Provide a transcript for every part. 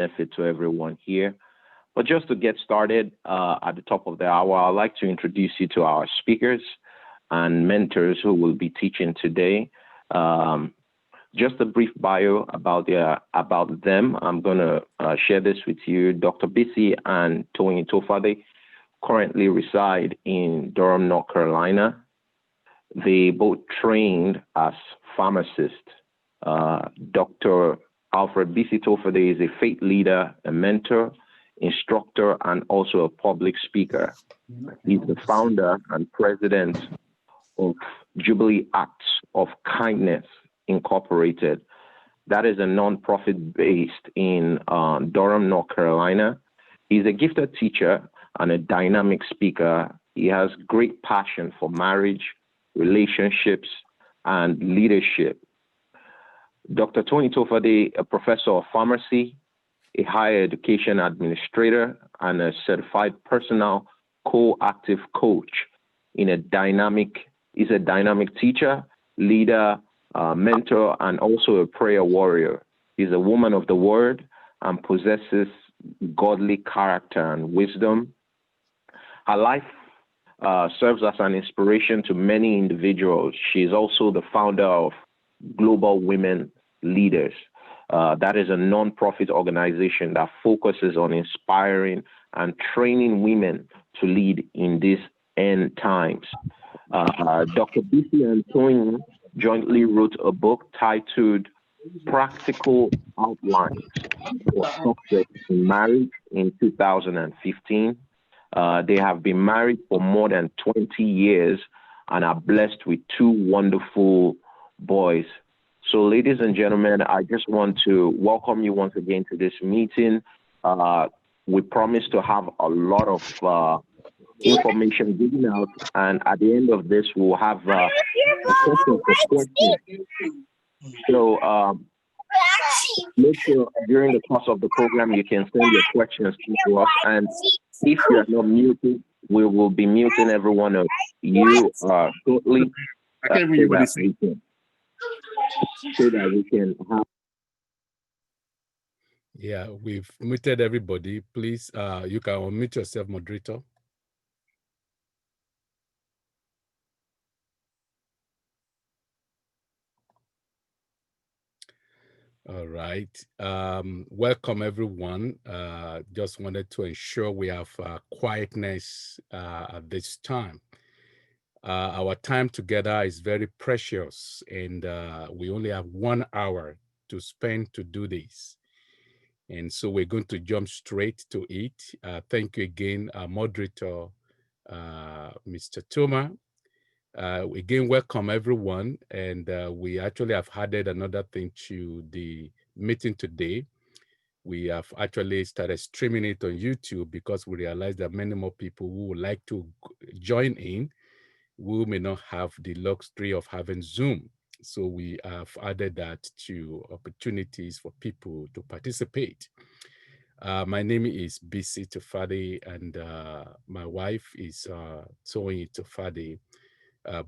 benefit to everyone here. But just to get started at the top of the hour, I'd like to introduce you to our speakers and mentors who will be teaching today. Just a brief bio about them. I'm going to share this with you. Dr. Bisi and Toyin Tofade currently reside in Durham, North Carolina. They both trained as pharmacists. Dr. Alfred Bisi Tofade is a faith leader, a mentor, instructor, and also a public speaker. He's the founder and president of Jubilee Acts of Kindness Incorporated. That is a nonprofit based in Durham, North Carolina. He's a gifted teacher and a dynamic speaker. He has great passion for marriage, relationships, and leadership. Dr. Toyin Tofade, a professor of pharmacy, a higher education administrator, and a certified personal co-active coach. Is a dynamic teacher, leader, mentor, and also a prayer warrior. He's a woman of the word and possesses godly character and wisdom. Her life serves as an inspiration to many individuals. She's also the founder of Global Women Leaders. That is a nonprofit organization that focuses on inspiring and training women to lead in these end times. Dr. Bisi and Toyin jointly wrote a book titled Practical Outlines for Success in Marriage in 2015. They have been married for more than 20 years and are blessed with two wonderful boys. So, ladies and gentlemen, I just want to welcome you once again to this meeting. We promise to have a lot of information given out, and at the end of this, we'll have a question for questions. So, make sure during the course of the program you can send your questions to us, and if you are not muted, we will be muting every one of you shortly. So that we can have. Yeah, we've muted everybody. Please, you can unmute yourself, moderator. All right. Welcome, everyone. Just wanted to ensure we have quietness at this time. Our time together is very precious, and we only have 1 hour to spend to do this. And so we're going to jump straight to it. Thank you again, moderator, Mr. Toma. Again, welcome everyone. And we actually have added another thing to the meeting today. We have actually started streaming it on YouTube because we realized that many more people who would like to join in who may not have the luxury of having Zoom. So we have added that to opportunities for people to participate. My name is Bisi Tofade, and my wife is Toyin Tofade.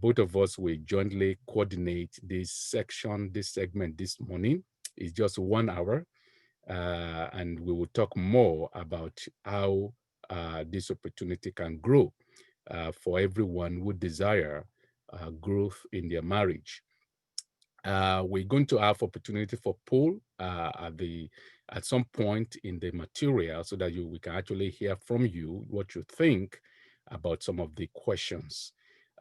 Both of us will jointly coordinate this segment this morning. It's just 1 hour, and we will talk more about how this opportunity can grow for everyone who desire growth in their marriage. We're going to have opportunity for poll at some point in the material so that we can actually hear from you what you think about some of the questions.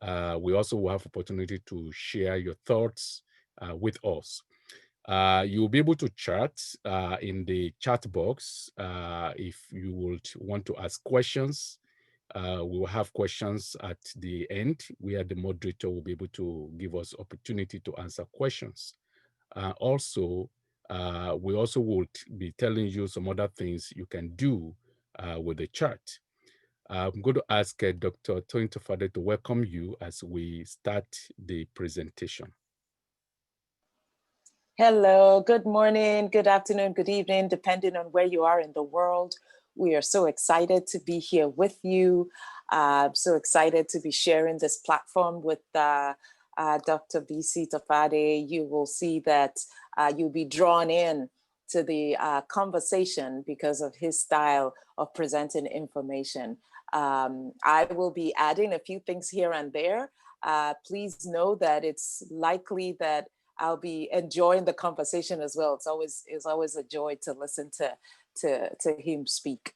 We also will have opportunity to share your thoughts with us. You'll be able to chat in the chat box if you would want to ask questions. We will have questions at the end where the moderator will be able to give us opportunity to answer questions. Also, we also would be telling you some other things you can do with the chat. I'm going to ask Dr. Toyin Tofade to welcome you as we start the presentation. Hello, good morning, good afternoon, good evening, depending on where you are in the world. We are so excited to be here with you. So excited to be sharing this platform with Dr. Bisi Tofade. You will see that you'll be drawn in to the conversation because of his style of presenting information. I will be adding a few things here and there. Please know that it's likely that I'll be enjoying the conversation as well. It's always a joy to listen to him speak.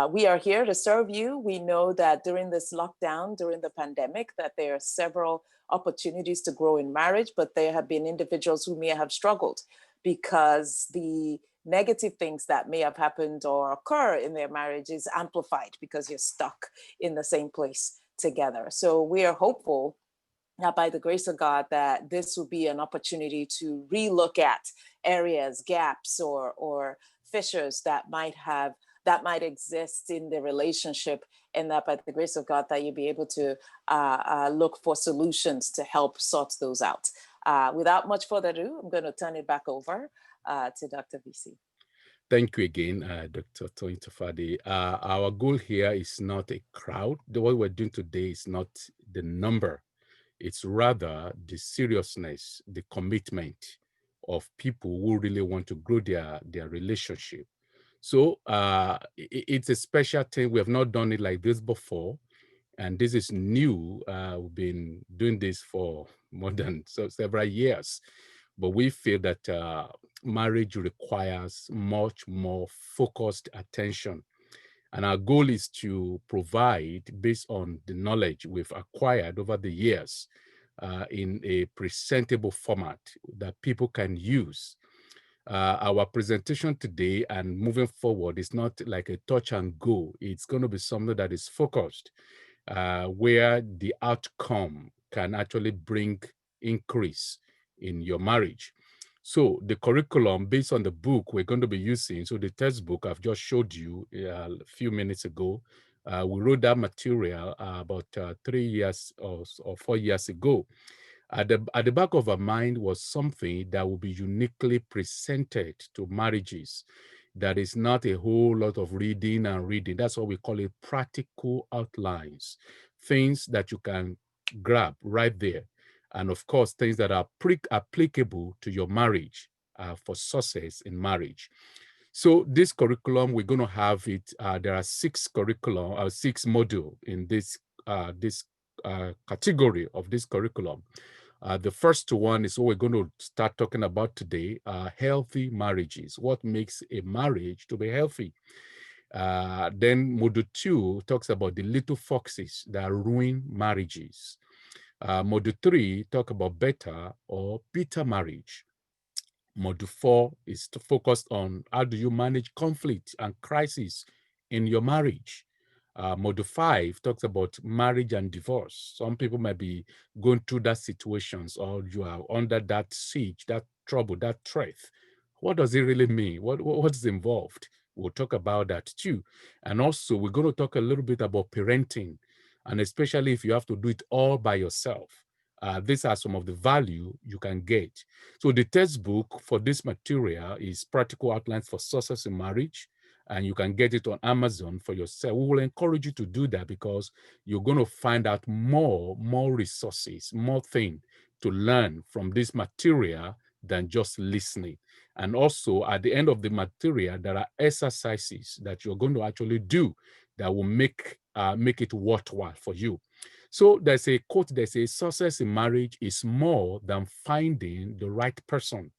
We are here to serve you. We know that during this lockdown, during the pandemic, that there are several opportunities to grow in marriage, but there have been individuals who may have struggled because the negative things that may have happened or occur in their marriage is amplified because you're stuck in the same place together. So we are hopeful that by the grace of God, that this will be an opportunity to relook at areas, gaps, or fissures that might exist in the relationship, and that by the grace of God, that you'll be able to look for solutions to help sort those out. Without much further ado, I'm going to turn it back over to Dr. Bisi. Thank you again, Dr. Toyin Tofade. Our goal here is not a crowd. What we're doing today is not the number. It's rather the seriousness, the commitment of people who really want to grow their relationship. So it's a special thing. We have not done it like this before. And this is new. We've been doing this for more than several years. But we feel that marriage requires much more focused attention. And our goal is to provide, based on the knowledge we've acquired over the years, in a presentable format that people can use. Our presentation today and moving forward is not like a touch and go. It's going to be something that is focused, where the outcome can actually bring increase in your marriage. So the curriculum based on the book we're going to be using, so the textbook I've just showed you a few minutes ago, we wrote that material about 3 years or 4 years ago. At the back of our mind was something that will be uniquely presented to marriages. That is not a whole lot of reading and reading. That's what we call it, practical outlines, things that you can grab right there. And of course, things that are applicable to your marriage for success in marriage. So this curriculum, we're going to have it. There are 6 curriculum, 6 modules in this category of this curriculum. The first one is what we're going to start talking about today, healthy marriages. What makes a marriage to be healthy? Then module 2 talks about the little foxes that ruin marriages. Module 3 talk about better or bitter marriage. Module 4 is focused on how do you manage conflict and crisis in your marriage. Module 5 talks about marriage and divorce. Some people might be going through that situations, or you are under that siege, that trouble, that threat. What does it really mean? What's involved? We'll talk about that too. And also, we're going to talk a little bit about parenting, and especially if you have to do it all by yourself. These are some of the value you can get. So the textbook for this material is Practical Outlines for Success in Marriage, and you can get it on Amazon for yourself. We will encourage you to do that because you're going to find out more resources, more things to learn from this material than just listening. And also at the end of the material, there are exercises that you're going to actually do that will make it worthwhile for you. So there's a quote that says, success in marriage is more than finding the right person.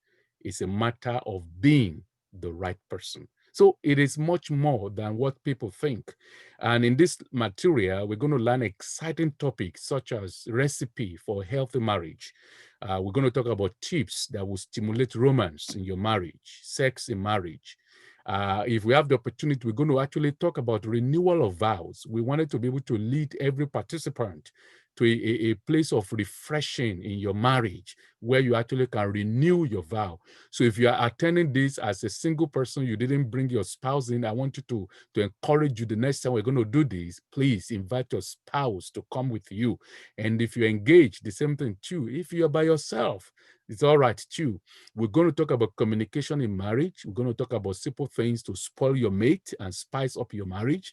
It's a matter of being the right person. So it is much more than what people think. And in this material, we're going to learn exciting topics such as recipe for healthy marriage. We're going to talk about tips that will stimulate romance in your marriage, sex in marriage. If we have the opportunity, we're going to actually talk about renewal of vows. We wanted to be able to lead every participant to a place of refreshing in your marriage where you actually can renew your vow. So if you are attending this as a single person, you didn't bring your spouse in, I want you to encourage you the next time we're going to do this, please invite your spouse to come with you. And if you engage, the same thing too. If you're by yourself, it's all right too. We're going to talk about communication in marriage. We're going to talk about simple things to spoil your mate and spice up your marriage.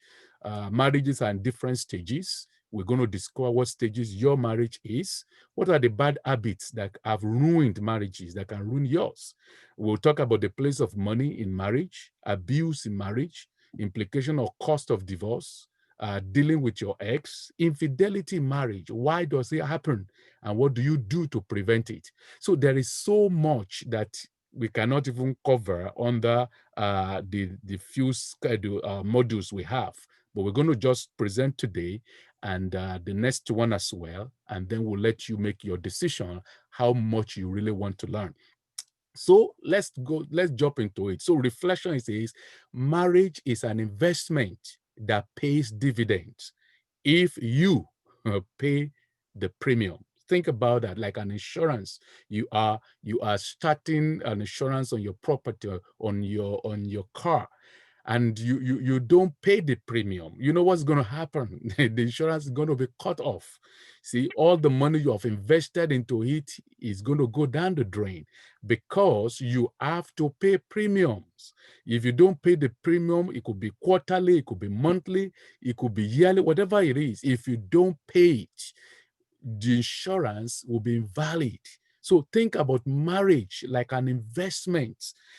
Marriages are in different stages. We're going to discover what stages your marriage is. What are the bad habits that have ruined marriages, that can ruin yours? We'll talk about the place of money in marriage, abuse in marriage, implication or cost of divorce, dealing with your ex, infidelity in marriage. Why does it happen? And what do you do to prevent it? So there is so much that we cannot even cover under the few schedule modules we have. But we're going to just present today and the next one as well. And then we'll let you make your decision how much you really want to learn. So let's jump into it. So reflection says marriage is an investment that pays dividends if you pay the premium. Think about that, like an insurance. You are starting an insurance on your property, on your car, and you don't pay the premium. You know what's going to happen? The insurance is going to be cut off. See, all the money you have invested into it is going to go down the drain because you have to pay premiums. If you don't pay the premium, it could be quarterly, it could be monthly, it could be yearly, whatever it is. If you don't pay it, the insurance will be invalid. So think about marriage like an investment.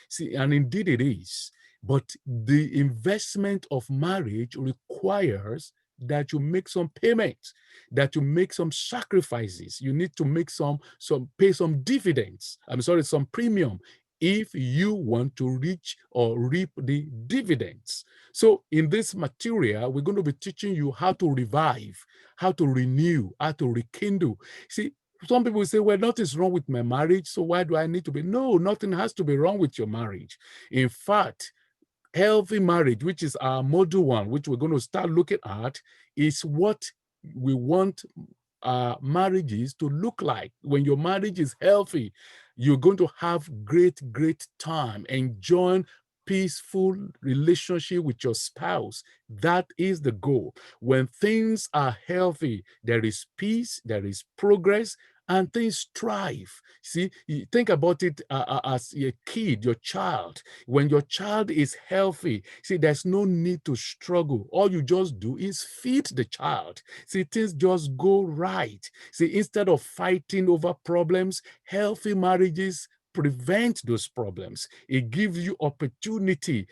See, and indeed it is. But the investment of marriage requires that you make some payments, that you make some sacrifices. You need to make pay some dividends. Some premium if you want to reach or reap the dividends. So in this material, we're going to be teaching you how to revive, how to renew, how to rekindle. See, some people say, well, nothing's wrong with my marriage, so why do I need to be? No, nothing has to be wrong with your marriage. In fact, healthy marriage, which is our module 1, which we're going to start looking at, is what we want marriages to look like. When your marriage is healthy, you're going to have great time enjoying peaceful relationship with your spouse. That is the goal. When things are healthy, there is peace, there is progress, and things thrive. See, you think about it as a kid, your child. When your child is healthy, see, there's no need to struggle. All you just do is feed the child. See, things just go right. See, instead of fighting over problems, healthy marriages prevent those problems. It gives you opportunity,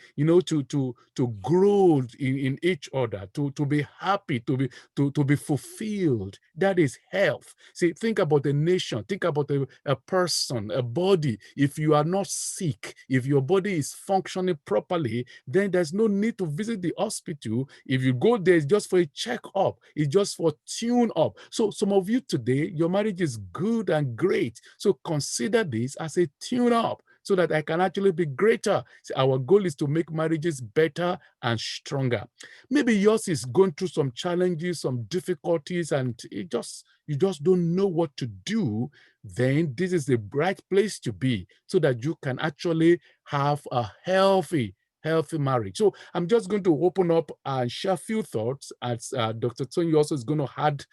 to grow in each other, to be happy, to be fulfilled. That is health. See, think about a nation, think about a person, a body. If you are not sick, if your body is functioning properly, then there's no need to visit the hospital. If you go there, it's just for a checkup, it's just for tune up. So some of you today, your marriage is good and great. So consider this as a tune up so that I can actually be greater. See, our goal is to make marriages better and stronger. Maybe yours is going through some challenges, some difficulties, and you just don't know what to do. Then this is the right place to be so that you can actually have a healthy marriage. So I'm just going to open up and share a few thoughts as Dr. Toyin also is going to add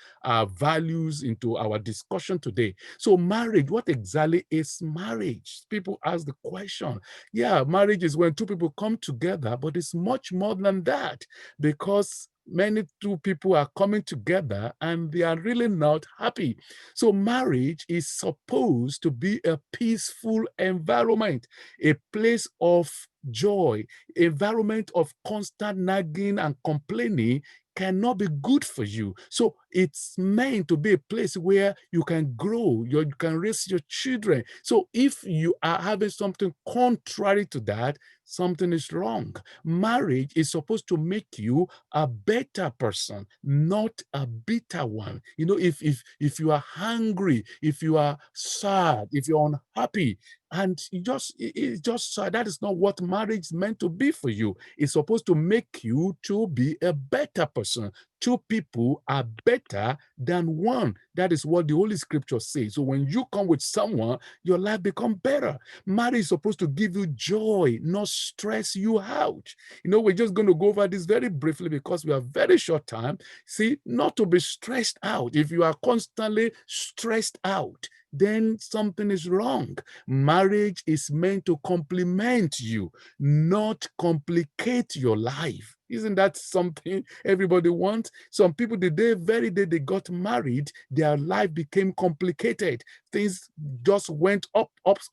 values into our discussion today. So marriage, what exactly is marriage? People ask the question. Yeah, marriage is when two people come together, but it's much more than that, because many two people are coming together and they are really not happy. So marriage is supposed to be a peaceful environment, a place of joy. Environment of constant nagging and complaining cannot be good for you. So it's meant to be a place where you can grow, you can raise your children. So if you are having something contrary to that, something is wrong. Marriage is supposed to make you a better person, not a bitter one. If you are hungry, if you are sad, if you're unhappy, and it's just that is not what marriage is meant to be for you. It's supposed to make you to be a better person. Two people are better than one. That is what the Holy Scripture says. So when you come with someone, your life becomes better. Marriage is supposed to give you joy, not stress you out. We're just going to go over this very briefly because we have very short time. See, not to be stressed out. If you are constantly stressed out, then something is wrong. Marriage is meant to complement you, not complicate your life. Isn't that something everybody wants? Some people, the very day they got married, their life became complicated. Things just went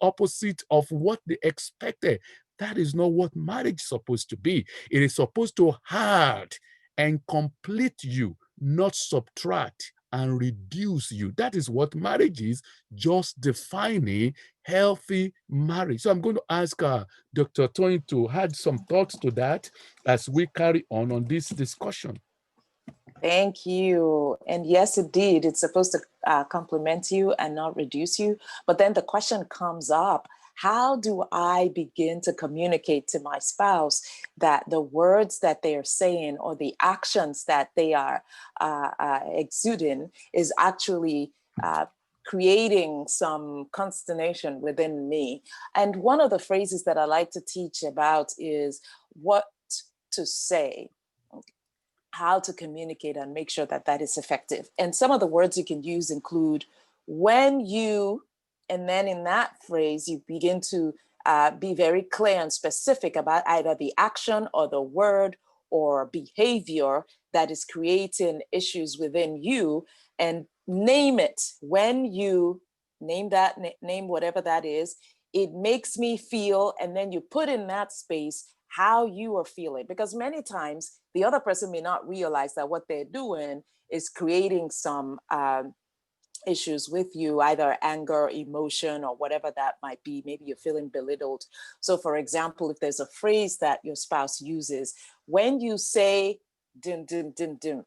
opposite of what they expected. That is not what marriage is supposed to be. It is supposed to add and complete you, not subtract and reduce you. That is what marriage is, just defining healthy marriage. So I'm going to ask Dr. Toyin to add some thoughts to that as we carry on this discussion. Thank you. And yes, indeed, it's supposed to complement you and not reduce you. But then the question comes up, how do I begin to communicate to my spouse that the words that they are saying or the actions that they are exuding is actually creating some consternation within me? And one of the phrases that I like to teach about is what to say, how to communicate and make sure that that is effective. And some of the words you can use include when you, and then in that phrase, you begin to be very clear and specific about either the action or the word or behavior that is creating issues within you, and name it. When you name that, name whatever that is, it makes me feel, and then you put in that space how you are feeling, because many times the other person may not realize that what they're doing is creating some issues with you, either anger, emotion, or whatever that might be. Maybe you're feeling belittled. So for example, if there's a phrase that your spouse uses, when you say dim, dim, dim, dim,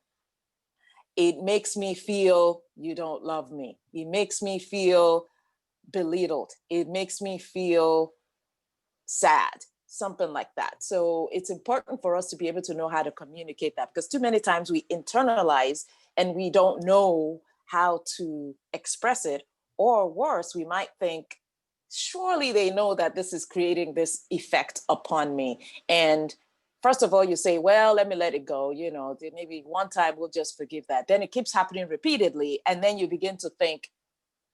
it makes me feel you don't love me. It makes me feel belittled. It makes me feel sad, something like that. So it's important for us to be able to know how to communicate that, because too many times we internalize and we don't know how to express it. Or worse, we might think, surely they know that this is creating this effect upon me. And first of all, you say, well, let me let it go. You know, maybe one time we'll just forgive that. Then it keeps happening repeatedly. And then you begin to think,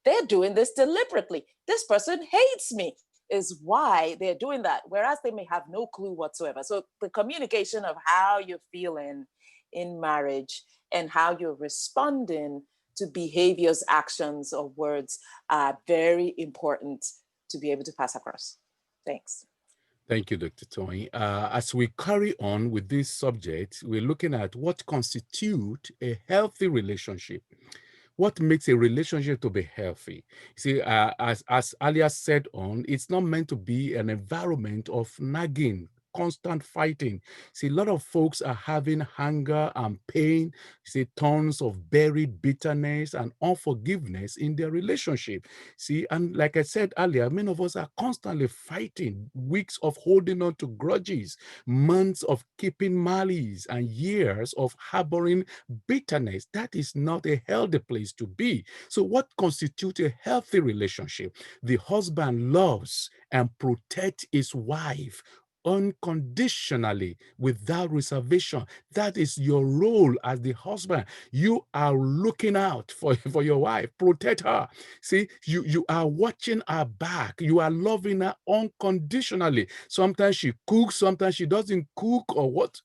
they're doing this deliberately. This person hates me, is why they're doing that, whereas they may have no clue whatsoever. So the communication of how you're feeling in marriage and how you're responding to behaviors, actions, or words are very important to be able to pass across. Thanks. Thank you, Dr. Toyin. As we carry on with this subject, we're looking at what constitutes a healthy relationship. What makes a relationship to be healthy? See, as earlier said on, it's not meant to be an environment of nagging, constant fighting. See, a lot of folks are having hunger and pain, see, tons of buried bitterness and unforgiveness in their relationship. See, and like I said earlier, many of us are constantly fighting, weeks of holding on to grudges, months of keeping malice, and years of harboring bitterness. That is not a healthy place to be. So what constitutes a healthy relationship? The husband loves and protects his wife unconditionally, without reservation. That is your role as the husband. You are looking out for your wife. Protect her. See, you are watching her back. You are loving her unconditionally. Sometimes she cooks, sometimes she doesn't cook, or what,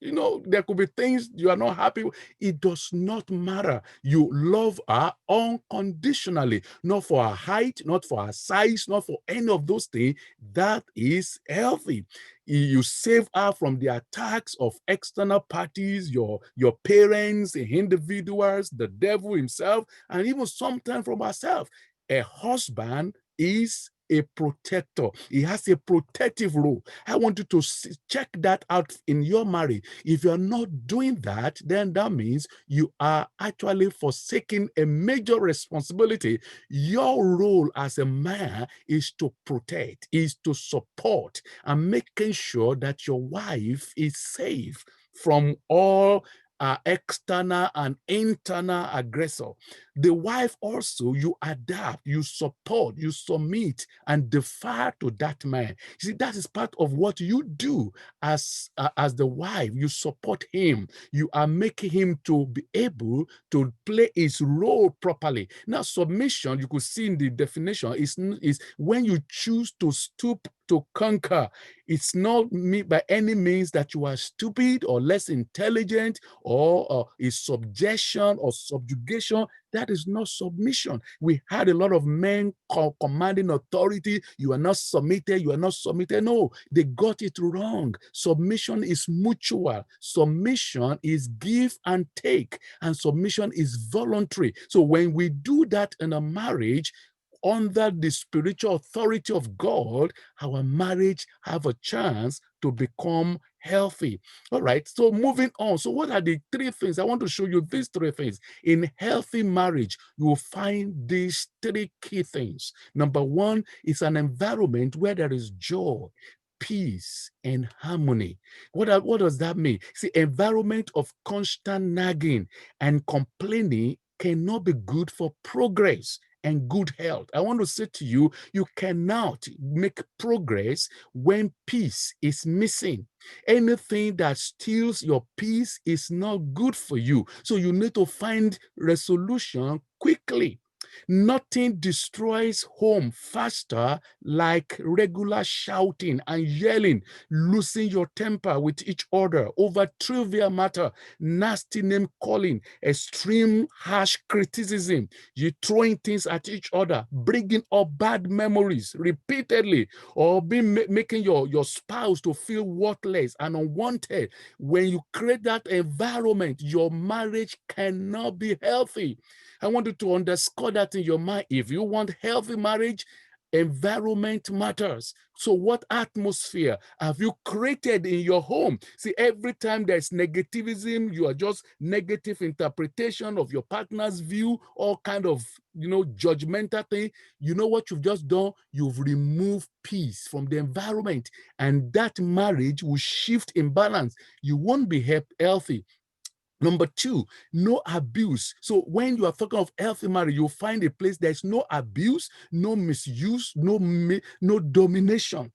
there could be things you are not happy with. It does not matter. You love her unconditionally, not for her height, not for her size, not for any of those things. That is healthy. You save her from the attacks of external parties, your parents, individuals, the devil himself, and even sometimes from herself. A husband is a protector. He has a protective role. I want you to check that out in your marriage. If you're not doing that, then that means you are actually forsaking a major responsibility. Your role as a man is to protect, is to support, and making sure that your wife is safe from all external and internal aggressor. The wife also, you adapt, you support, you submit, and defer to that man. You see, that is part of what you do as the wife. You support him. You are making him to be able to play his role properly. Now, submission, you could see in the definition, is when you choose to stoop to conquer. It's not by any means that you are stupid or less intelligent or is subjection or subjugation. That is not submission. We had a lot of men commanding authority. You are not submitted. You are not submitted. No, they got it wrong. Submission is mutual. Submission is give and take, and submission is voluntary. So when we do that in a marriage, under the spiritual authority of God, our marriage have a chance to become healthy. All right, so moving on. So what are the three things? I want to show you these three things. In healthy marriage, you will find these three key things. Number one is an environment where there is joy, peace, and harmony. What does that mean? See, environment of constant nagging and complaining cannot be good for progress and good health. I want to say to you, you cannot make progress when peace is missing. Anything that steals your peace is not good for you. So you need to find resolution quickly. Nothing destroys home faster like regular shouting and yelling, losing your temper with each other over trivial matter, nasty name calling, extreme harsh criticism, you throwing things at each other, bringing up bad memories repeatedly, or making your spouse to feel worthless and unwanted. When you create that environment, your marriage cannot be healthy. I want you to underscore that in your mind. If you want healthy marriage, environment matters. So what atmosphere have you created in your home? See, every time there's negativism, you are just negative interpretation of your partner's view, all kind of, judgmental thing. You know what you've just done? You've removed peace from the environment, and that marriage will shift in balance. You won't be healthy. Number two, no abuse. So when you are talking of healthy marriage, you'll find a place there's no abuse, no misuse, no domination.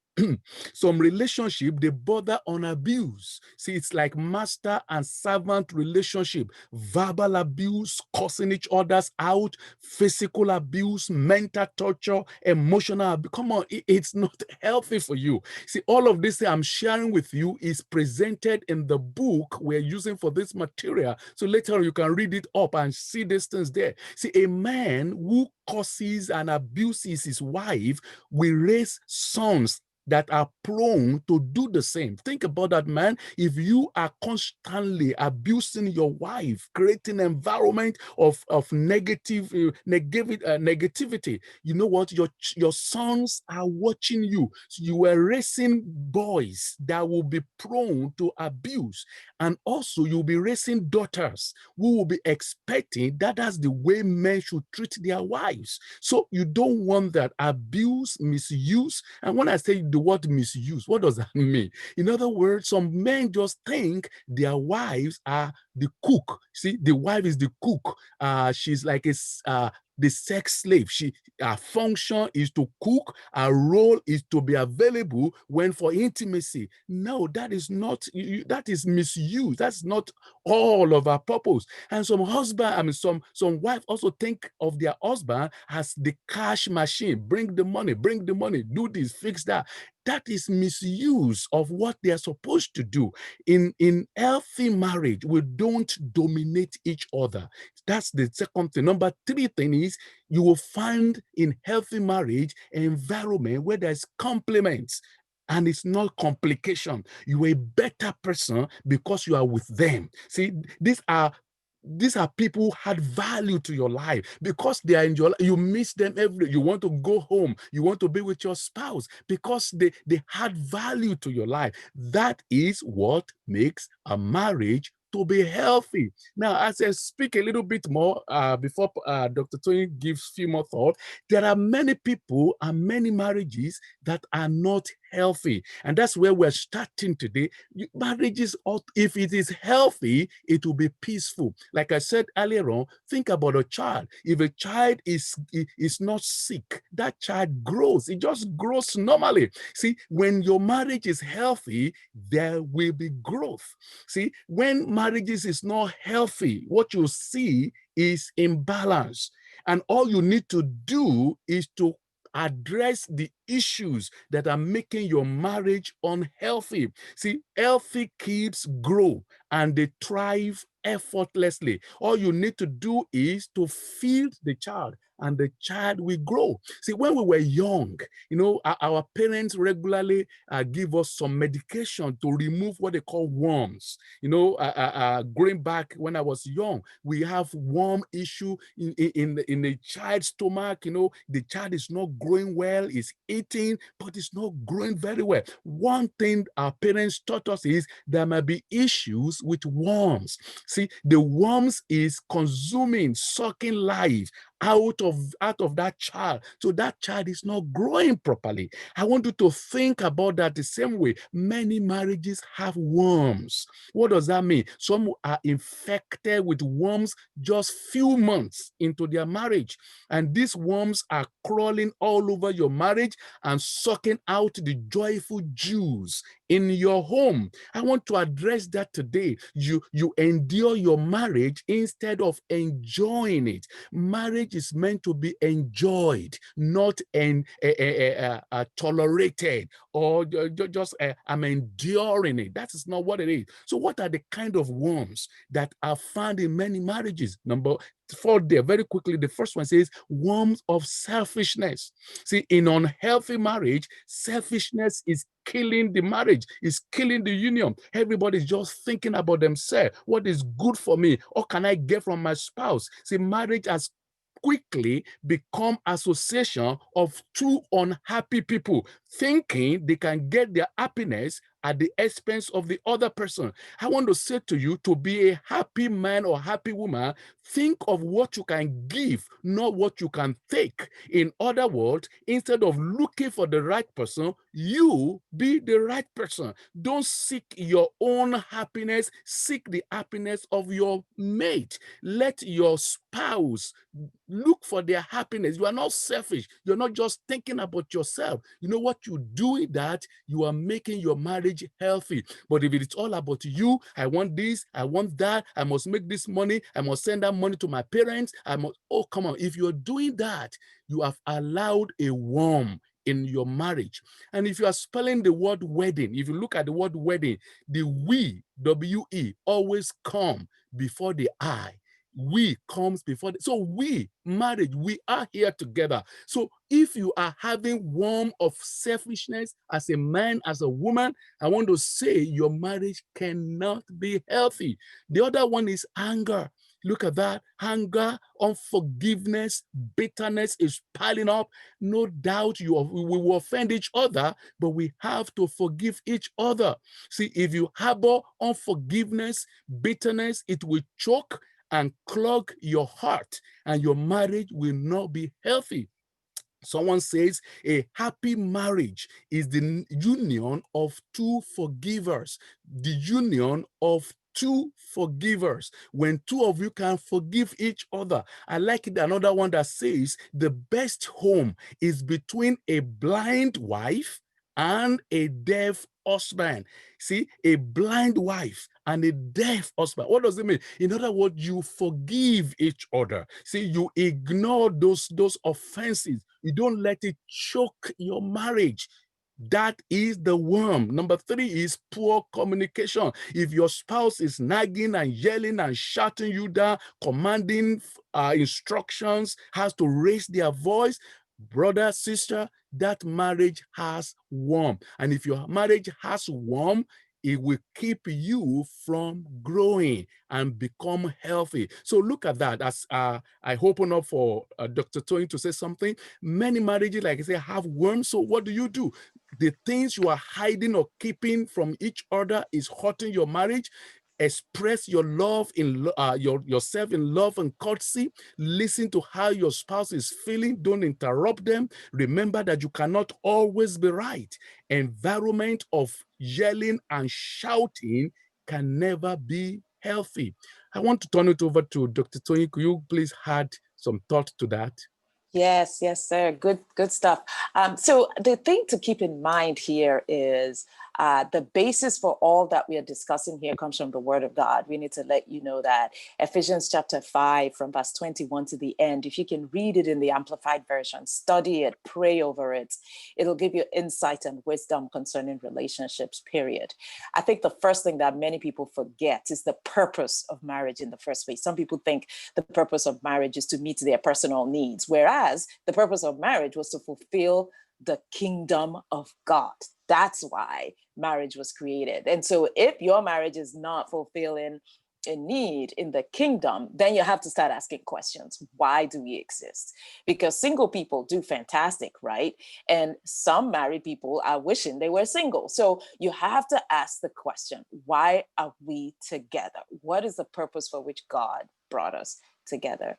Some relationship, they border on abuse. See, it's like master and servant relationship, verbal abuse, cursing each other's out, physical abuse, mental torture, emotional abuse. Come on, it's not healthy for you. See, all of this I'm sharing with you is presented in the book we're using for this material. So later you can read it up and see these things there. See, a man who curses and abuses his wife will raise sons that are prone to do the same. Think about that, man. If you are constantly abusing your wife, creating an environment of negativity, you know what? Your sons are watching you. So you are raising boys that will be prone to abuse. And also you'll be raising daughters who will be expecting that that's the way men should treat their wives. So you don't want that abuse, misuse. And when I say the word misuse, what does that mean? In other words, some men just think their wives are the cook. See, the wife is the cook. She's like the sex slave. Her function is to cook. Her role is to be available when for intimacy. No, that is not. That is misuse. That's not all of our purpose. And some husband, some wife also think of their husband as the cash machine. Bring the money. Do this. Fix that. That is misuse of what they are supposed to do. In healthy marriage, we don't dominate each other. That's the second thing. Number three thing is you will find in healthy marriage an environment where there's compliments. And it's not complication. You're a better person because you are with them. See, these are people who add value to your life because they are in your life. You miss them every day. You want to go home. You want to be with your spouse because they add value to your life. That is what makes a marriage to be healthy. Now, as I speak a little bit more before Dr. Toyin gives a few more thoughts, there are many people and many marriages that are not healthy. And that's where we're starting today. Marriages, if it is healthy, it will be peaceful. Like I said earlier on, think about a child. If a child is not sick, that child grows. It just grows normally. See, when your marriage is healthy, there will be growth. See, when marriages is not healthy, what you see is imbalance. And all you need to do is to address the issues that are making your marriage unhealthy. See, healthy kids grow and they thrive effortlessly. All you need to do is to feed the child and the child will grow. See, when we were young, you know, our parents regularly give us some medication to remove what they call worms. You know, going back when I was young, we have worm issue in the child's stomach. You know, the child is not growing well, is eating, but it's not growing very well. One thing our parents taught us is there might be issues with worms. See, the worms is consuming, sucking life out of that child. So that child is not growing properly. I want you to think about that the same way. Many marriages have worms. What does that mean? Some are infected with worms just few months into their marriage. And these worms are crawling all over your marriage and sucking out the joyful juice in your home. I want to address that today. You endure your marriage instead of enjoying it. Marriage is meant to be enjoyed, not tolerated or just I'm enduring it. That is not what it is. So what are the kind of worms that are found in many marriages? Number 4 there, very quickly. The first one says worms of selfishness. See, in unhealthy marriage, selfishness is killing the marriage, is killing the union. Everybody's just thinking about themselves. What is good for me? What can I get from my spouse? See, marriage has quickly become association of two unhappy people thinking they can get their happiness at the expense of the other person. I want to say to you, to be a happy man or happy woman, think of what you can give, not what you can take. In other words, instead of looking for the right person, you be the right person. Don't seek your own happiness, seek the happiness of your mate. Let your spouse look for their happiness. You are not selfish. You're not just thinking about yourself. You know what you do is that you are making your marriage healthy. But if it's all about you, I want this, I want that, I must make this money, I must send that money to my parents, I must, oh, come on. If you're doing that, you have allowed a worm in your marriage. And if you are spelling the word wedding, if you look at the word wedding, the we, W-E, always come before the I. We comes before. So we, marriage, we are here together. So if you are having worm of selfishness as a man, as a woman, I want to say your marriage cannot be healthy. The other one is anger. Look at that. Anger, unforgiveness, bitterness is piling up. No doubt we will offend each other, but we have to forgive each other. See, if you harbor unforgiveness, bitterness, it will choke and clog your heart, and your marriage will not be healthy. Someone says a happy marriage is the union of two forgivers. The union of two forgivers. When two of you can forgive each other. I like it, another one that says the best home is between a blind wife and a deaf husband. See, a blind wife and a deaf husband. What does it mean? In other words, you forgive each other. See, you ignore those offenses. You don't let it choke your marriage. That is the worm. Number 3 is poor communication. If your spouse is nagging and yelling and shouting you down, commanding instructions, has to raise their voice, brother, sister, that marriage has worm. And if your marriage has worm, it will keep you from growing and become healthy. So look at that. As I open up for Dr. Toyin to say something, many marriages, like I say, have worms. So what do? The things you are hiding or keeping from each other is hurting your marriage. Express your love in yourself in love and courtesy. Listen to how your spouse is feeling. Don't interrupt them. Remember that you cannot always be right. Environment of yelling and shouting can never be healthy. I want to turn it over to Dr. Toyin. Could you please add some thought to that? Yes, sir. Good stuff. So the thing to keep in mind here is The basis for all that we are discussing here comes from the Word of God. We need to let you know that Ephesians chapter 5 from verse 21 to the end, if you can read it in the Amplified Version, study it, pray over it, it'll give you insight and wisdom concerning relationships, period. I think the first thing that many people forget is the purpose of marriage in the first place. Some people think the purpose of marriage is to meet their personal needs, whereas the purpose of marriage was to fulfill the kingdom of God. That's why marriage was created. And so if your marriage is not fulfilling a need in the kingdom, then you have to start asking questions. Why do we exist? Because single people do fantastic, right? And some married people are wishing they were single. So you have to ask the question, why are we together? What is the purpose for which God brought us together?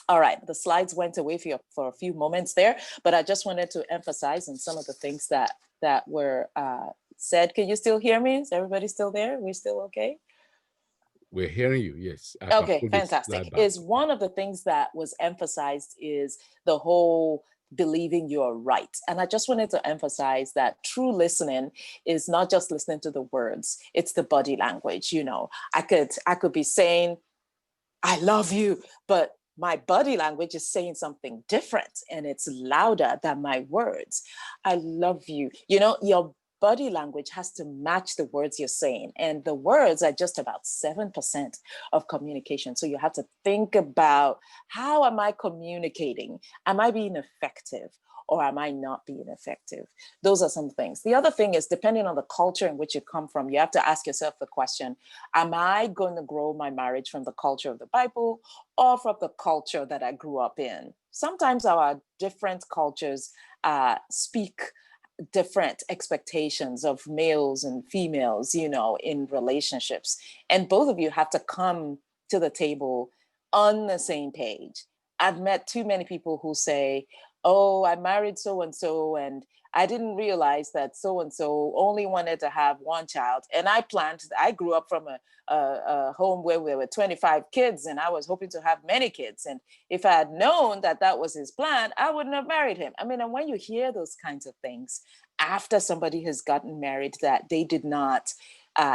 All right, the slides went away for a few moments there, but I just wanted to emphasize on some of the things that were said. Can you still hear me? Is everybody still there? We're still okay? We're hearing you, yes. Okay, fantastic. Is one of the things that was emphasized is the whole believing you're right. And I just wanted to emphasize that true listening is not just listening to the words, it's the body language. You know, I could be saying, I love you, but my body language is saying something different and it's louder than my words. I love you. You know, your body language has to match the words you're saying. And the words are just about 7% of communication. So you have to think about, how am I communicating? Am I being effective? Or am I not being effective? Those are some things. The other thing is, depending on the culture in which you come from, you have to ask yourself the question, am I going to grow my marriage from the culture of the Bible or from the culture that I grew up in? Sometimes our different cultures speak different expectations of males and females, you know, in relationships. And both of you have to come to the table on the same page. I've met too many people who say, oh, I married so-and-so, and I didn't realize that so-and-so only wanted to have one child. And I grew up from a home where there were 25 kids, and I was hoping to have many kids. And if I had known that that was his plan, I wouldn't have married him. I mean, and when you hear those kinds of things, after somebody has gotten married, that they did not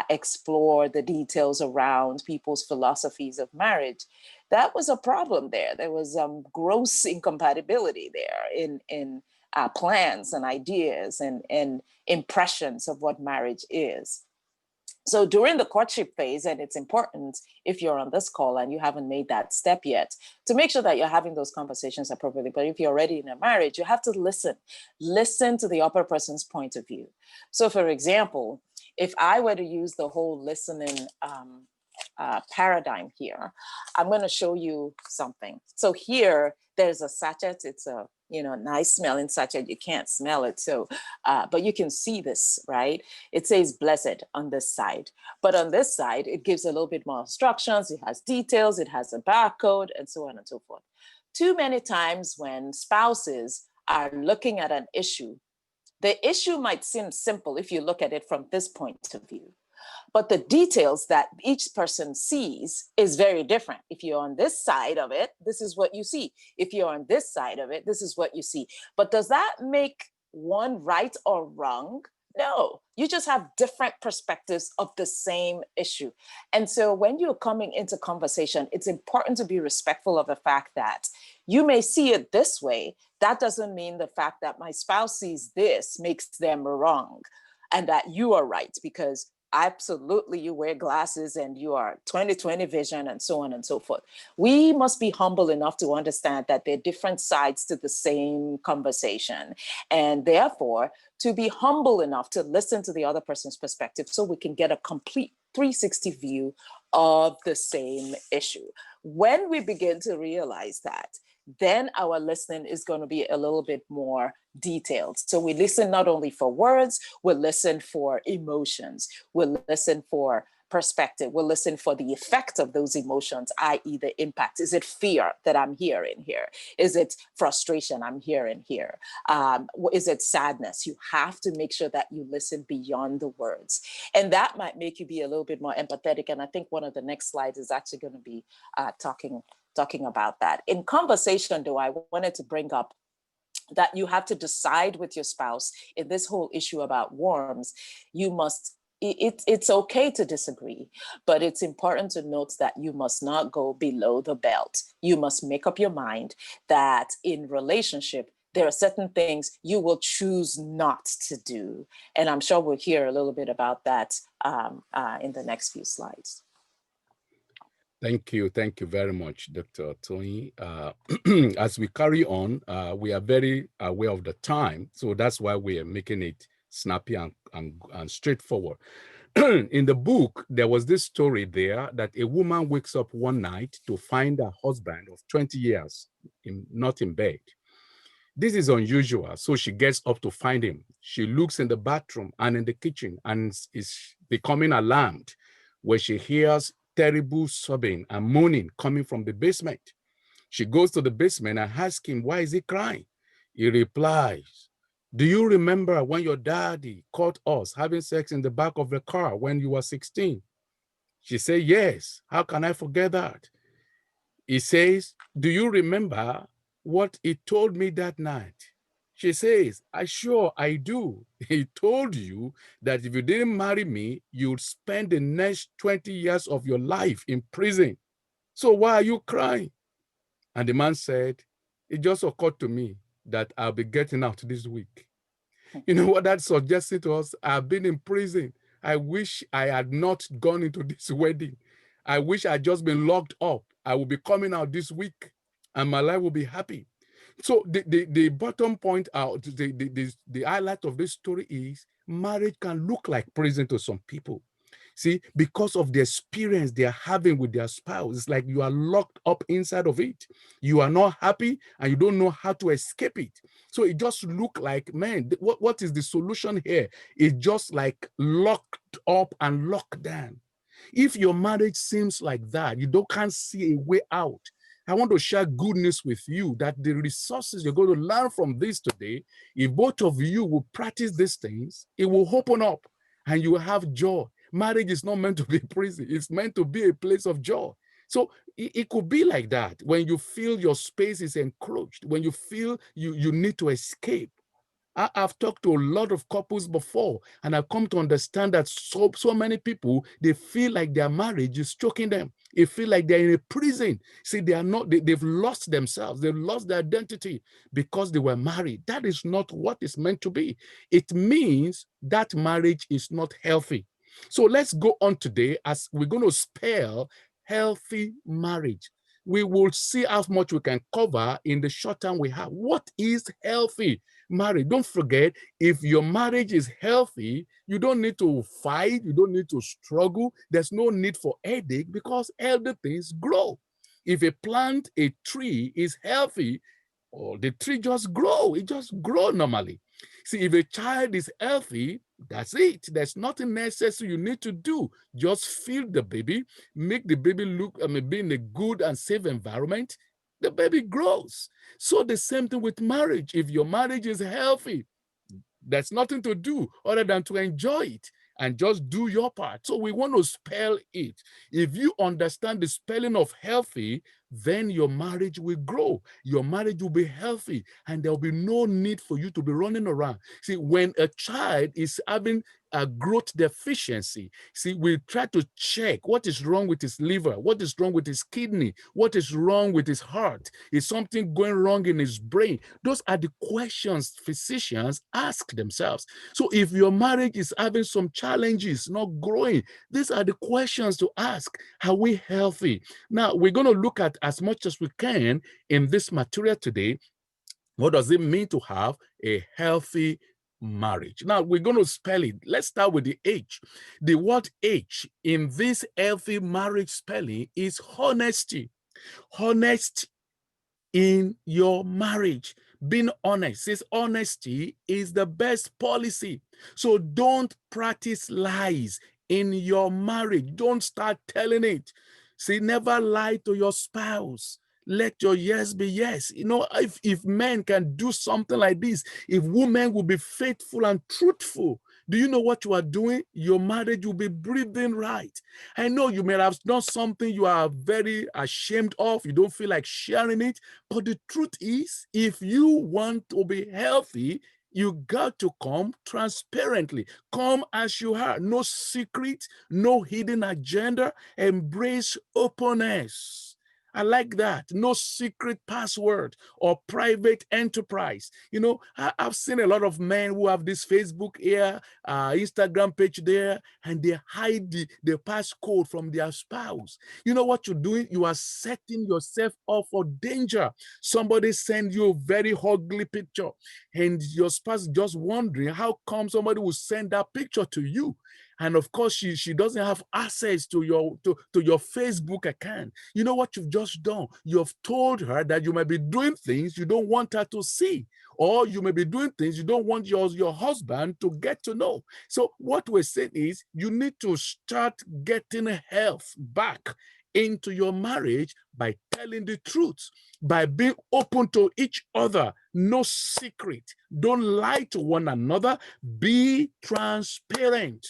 explore the details around people's philosophies of marriage, that was a problem there. There was gross incompatibility there in plans and ideas and impressions of what marriage is. So during the courtship phase, and it's important if you're on this call and you haven't made that step yet, to make sure that you're having those conversations appropriately. But if you're already in a marriage, you have to listen to the other person's point of view. So for example, if I were to use the whole listening paradigm here, I'm going to show you something. So here, there's a sachet. It's a nice smelling sachet. You can't smell it, so but you can see this, right? It says blessed on this side, but on this side, it gives a little bit more instructions. It has details. It has a barcode, and so on and so forth. Too many times when spouses are looking at an issue, the issue might seem simple if you look at it from this point of view. But the details that each person sees is very different. If you're on this side of it, this is what you see. If you're on this side of it, this is what you see. But does that make one right or wrong? No, you just have different perspectives of the same issue. And so when you're coming into conversation, it's important to be respectful of the fact that you may see it this way. That doesn't mean the fact that my spouse sees this makes them wrong and that you are right, because absolutely you wear glasses and you are 20/20 vision and so on and so forth. We must be humble enough to understand that there are different sides to the same conversation, and therefore to be humble enough to listen to the other person's perspective so we can get a complete 360 view of the same issue. When we begin to realize that, then our listening is going to be a little bit more detailed. So we listen not only for words, we'll listen for emotions, we'll listen for perspective, we'll listen for the effect of those emotions, i.e. the impact. Is it fear that I'm hearing here? Is it frustration I'm hearing here? Is it sadness? You have to make sure that you listen beyond the words. And that might make you be a little bit more empathetic. And I think one of the next slides is actually going to be talking about that. In conversation, though, I wanted to bring up that you have to decide with your spouse in this whole issue about warms. You must, it's okay to disagree, but it's important to note that you must not go below the belt. You must make up your mind that in relationship, there are certain things you will choose not to do. And I'm sure we'll hear a little bit about that in the next few slides. Thank you very much, Dr. Toyin. As we carry on, we are very aware of the time, so that's why we are making it snappy and straightforward. In the book, there was this story there that a woman wakes up one night to find her husband of 20 years not in bed. This is unusual, so she gets up to find him. She looks in the bathroom and in the kitchen and is becoming alarmed when she hears terrible sobbing and moaning coming from the basement. She goes to the basement and asks him, why is he crying? He replies, do you remember when your daddy caught us having sex in the back of the car when you were 16? She said, yes, how can I forget that? He says, do you remember what he told me that night? She says, I do. He told you that if you didn't marry me, you'd spend the next 20 years of your life in prison. So why are you crying? And the man said, it just occurred to me that I'll be getting out this week. You know what that suggested to us? I've been in prison. I wish I had not gone into this wedding. I wish I had just been locked up. I will be coming out this week and my life will be happy. So the bottom point out, the highlight of this story is marriage can look like prison to some people. See, because of the experience they are having with their spouse, it's like you are locked up inside of it. You are not happy and you don't know how to escape it. So it just look like, man, what is the solution here? It's just like locked up and locked down. If your marriage seems like that, you can't see a way out. I want to share good news with you that the resources you're going to learn from this today, if both of you will practice these things, it will open up and you will have joy. Marriage is not meant to be prison. It's meant to be a place of joy. So it could be like that when you feel your space is encroached, when you feel you need to escape. I've talked to a lot of couples before, and I've come to understand that so many people, they feel like their marriage is choking them. They feel like they're in a prison. See, they are not, they've lost themselves. They've lost their identity because they were married. That is not what it's meant to be. It means that marriage is not healthy. So let's go on today as we're going to spell healthy marriage. We will see how much we can cover in the short time we have. What is healthy marriage? Don't forget, if your marriage is healthy, you don't need to fight, you don't need to struggle. There's no need for headache because healthy things grow. If a plant, a tree is healthy, the tree just grow. It just grow normally. See, if a child is healthy, that's it. There's nothing necessary you need to do. Just feed the baby, make the baby be in a good and safe environment. The baby grows. So the same thing with marriage. If your marriage is healthy, there's nothing to do other than to enjoy it and just do your part. So we want to spell it. If you understand the spelling of healthy, then your marriage will grow. Your marriage will be healthy and there will be no need for you to be running around. See, when a child is having a growth deficiency, see, we try to check what is wrong with his liver, what is wrong with his kidney, what is wrong with his heart, is something going wrong in his brain? Those are the questions physicians ask themselves. So if your marriage is having some challenges, not growing, these are the questions to ask. Are we healthy? Now, we're going to look at as much as we can in this material today. What does it mean to have a healthy marriage? Now, we're going to spell it. Let's start with the H. The word H in this healthy marriage spelling is honesty. Honest in your marriage. Being honest. Says honesty is the best policy. So don't practice lies in your marriage. Don't start telling it. See, never lie to your spouse. Let your yes be yes. You know, if men can do something like this, if women will be faithful and truthful, Do you know what you are doing? Your marriage will be breathing right. I know you may have done something you are very ashamed of. You don't feel like sharing it. But the truth is, if you want to be healthy, you got to come transparently. Come as you are. No secret, no hidden agenda. Embrace openness. I like that. No secret password or private enterprise. You know, I've seen a lot of men who have this Facebook here, Instagram page there, and they hide the passcode from their spouse. You know what you're doing? You are setting yourself up for danger. Somebody send you a very ugly picture, and your spouse just wondering how come somebody will send that picture to you. And of course, she doesn't have access to your Facebook account. You know what you've just done? You've told her that you may be doing things you don't want her to see, or you may be doing things you don't want your husband to get to know. So what we're saying is you need to start getting health back into your marriage by telling the truth, by being open to each other. No secret. Don't lie to one another. Be transparent.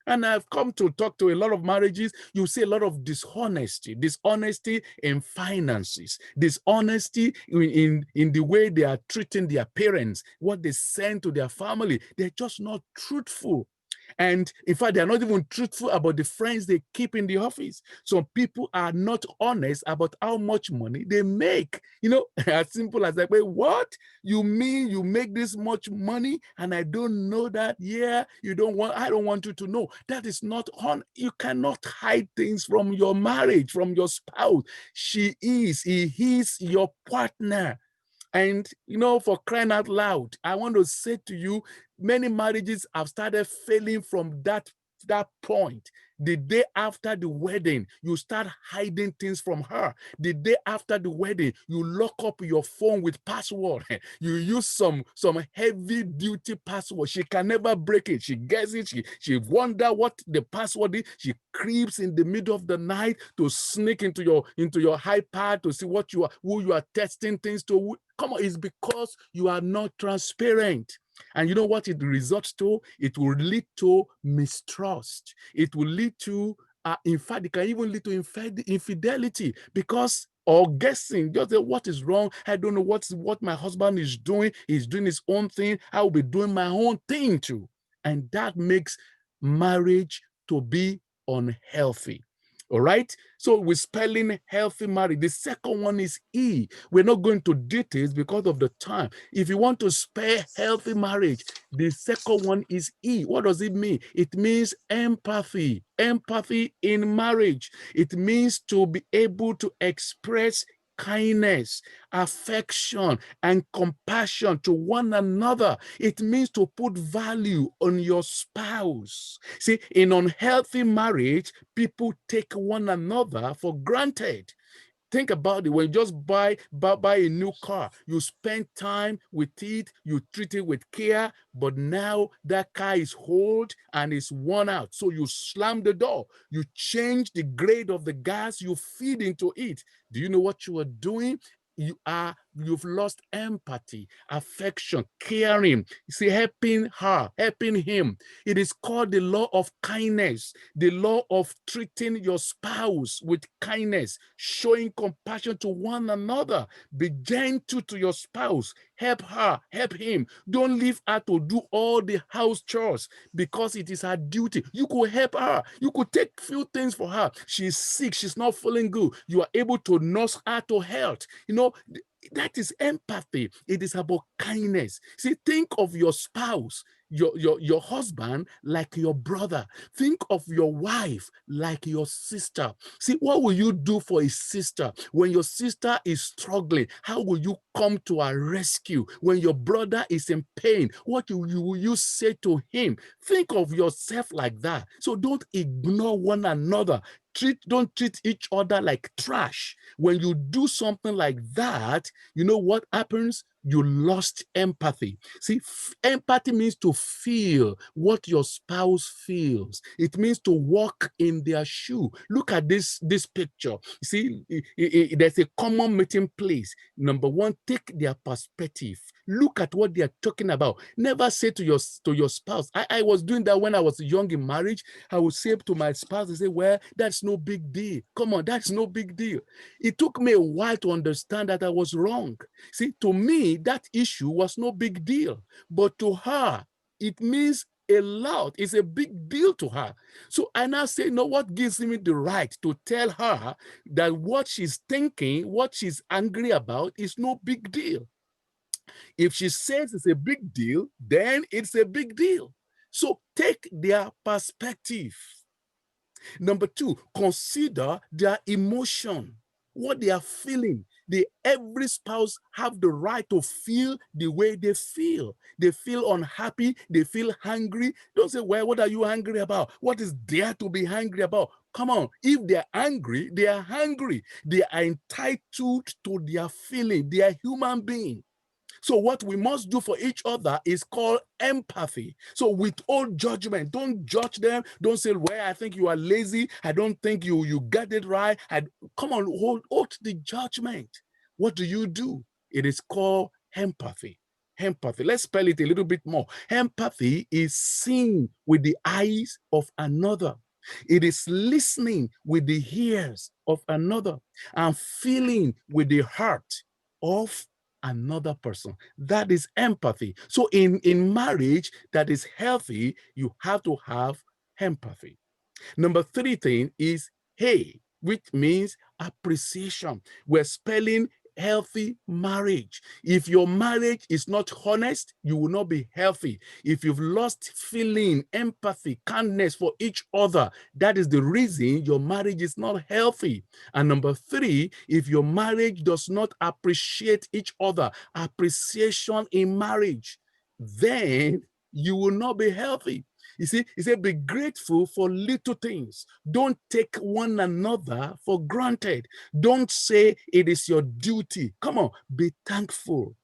And I've come to talk to a lot of marriages. You see a lot of dishonesty in finances, dishonesty in the way they are treating their parents, what they send to their family. They're just not truthful. And in fact, they're not even truthful about the friends they keep in the office. Some people are not honest about how much money they make. You know, as simple as like, wait, what? You mean you make this much money and I don't know that? Yeah, I don't want you to know. That is not on. You cannot hide things from your marriage, from your spouse. He is your partner. And, you know, for crying out loud, I want to say to you, many marriages have started failing from that point. The day after the wedding, you start hiding things from her. The day after the wedding, you lock up your phone with password. You use some heavy duty password. She can never break it. She gets it. She wonder what the password is. She creeps in the middle of the night to sneak into your iPad to see who you are testing things to. Come on, it's because you are not transparent. And you know what it results to? It will lead to mistrust. It will lead to, in fact, it can even lead to infidelity because, or guessing, just what is wrong. I don't know what my husband is doing. He's doing his own thing. I will be doing my own thing too. And that makes marriage to be unhealthy. All right. So we're spelling healthy marriage. The second one is E. We're not going to details because of the time. If you want to spell healthy marriage, the second one is E. What does it mean? It means empathy. Empathy in marriage. It means to be able to express kindness, affection, and compassion to one another. It means to put value on your spouse. See, in unhealthy marriage, people take one another for granted. Think about it. When you just buy a new car, you spend time with it, you treat it with care, but now that car is old and it's worn out. So you slam the door, you change the grade of the gas you feed into it. Do you know what you are doing? You've lost empathy, affection, caring. You see, helping her, helping him. It is called the law of kindness, the law of treating your spouse with kindness, showing compassion to one another. Be gentle to your spouse. Help her, help him. Don't leave her to do all the house chores because it is her duty. You could help her. You could take few things for her. She's sick. She's not feeling good. You are able to nurse her to health. You know, that is empathy. It is about kindness. See, think of your spouse, your husband like your brother. Think of your wife like your sister. See, what will you do for a sister when your sister is struggling? How will you come to her rescue when your brother is in pain? What will you say to him? Think of yourself like that. So don't ignore one another. Don't treat each other like trash. When you do something like that, you know what happens? you lost empathy. See, empathy means to feel what your spouse feels. It means to walk in their shoe. Look at this picture. See, there's a common meeting place. Number one, take their perspective. Look at what they are talking about. Never say to your spouse. I was doing that when I was young in marriage. I would say to my spouse, I say, well, that's no big deal. Come on, that's no big deal. It took me a while to understand that I was wrong. See, to me, that issue was no big deal. But to her, it means a lot. It's a big deal to her. So I now say, no, what gives me the right to tell her that what she's thinking, what she's angry about is no big deal? If she says it's a big deal, then it's a big deal. So take their perspective. Number two, consider their emotion, what they are feeling. Every spouse have the right to feel the way they feel. They feel unhappy, they feel hungry. Don't say, well, what are you angry about? What is there to be angry about? Come on, if they're angry, they are hungry. They are entitled to their feeling. They are human beings. So what we must do for each other is called empathy. So with all judgment, don't judge them. Don't say, well, I think you are lazy. I don't think you get it right. Come on, hold the judgment. What do? It is called empathy. Empathy. Let's spell it a little bit more. Empathy is seeing with the eyes of another. It is listening with the ears of another and feeling with the heart of another person. That is empathy. So in marriage that is healthy, you have to have empathy. Number three thing is hey, which means appreciation. We're spelling healthy marriage. If your marriage is not honest, you will not be healthy. If you've lost feeling, empathy, kindness for each other, that is the reason your marriage is not healthy. And number three, if your marriage does not appreciate each other, appreciation in marriage, then you will not be healthy. You see, he said, be grateful for little things. Don't take one another for granted. Don't say it is your duty. Come on, be thankful.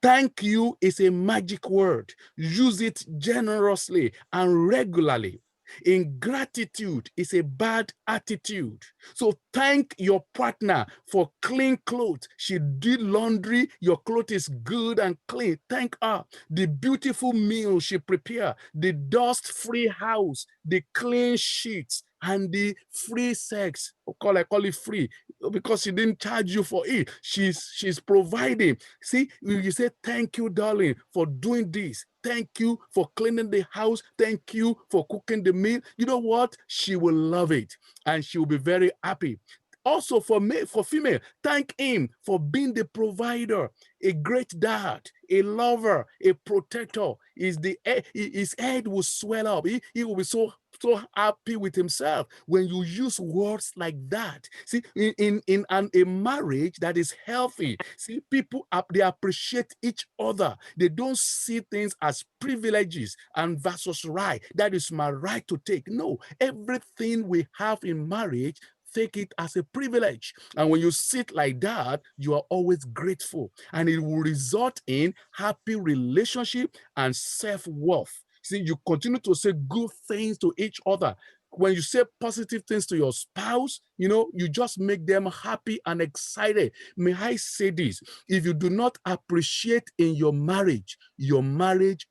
Thank you is a magic word. Use it generously and regularly. Ingratitude is a bad attitude. So thank your partner for clean clothes. She did laundry. Your clothes is good and clean. Thank her. The beautiful meal she prepared, the dust-free house, the clean sheets, and the free sex. I call it free because she didn't charge you for it. She's providing. See, you say, thank you, darling, for doing this. Thank you for cleaning the house. Thank you for cooking the meal. You know what? She will love it and she will be very happy. Also for female, thank him for being the provider, a great dad, a lover, a protector. His head will swell up. He will be so happy with himself when you use words like that. See, in a marriage that is healthy, see, people they appreciate each other. They don't see things as privileges and versus right. That is my right to take. No, everything we have in marriage, take it as a privilege. And when you sit like that, you are always grateful. And it will result in happy relationship and self-worth. See, you continue to say good things to each other. When you say positive things to your spouse, you just make them happy and excited. May I say this? If you do not appreciate in your marriage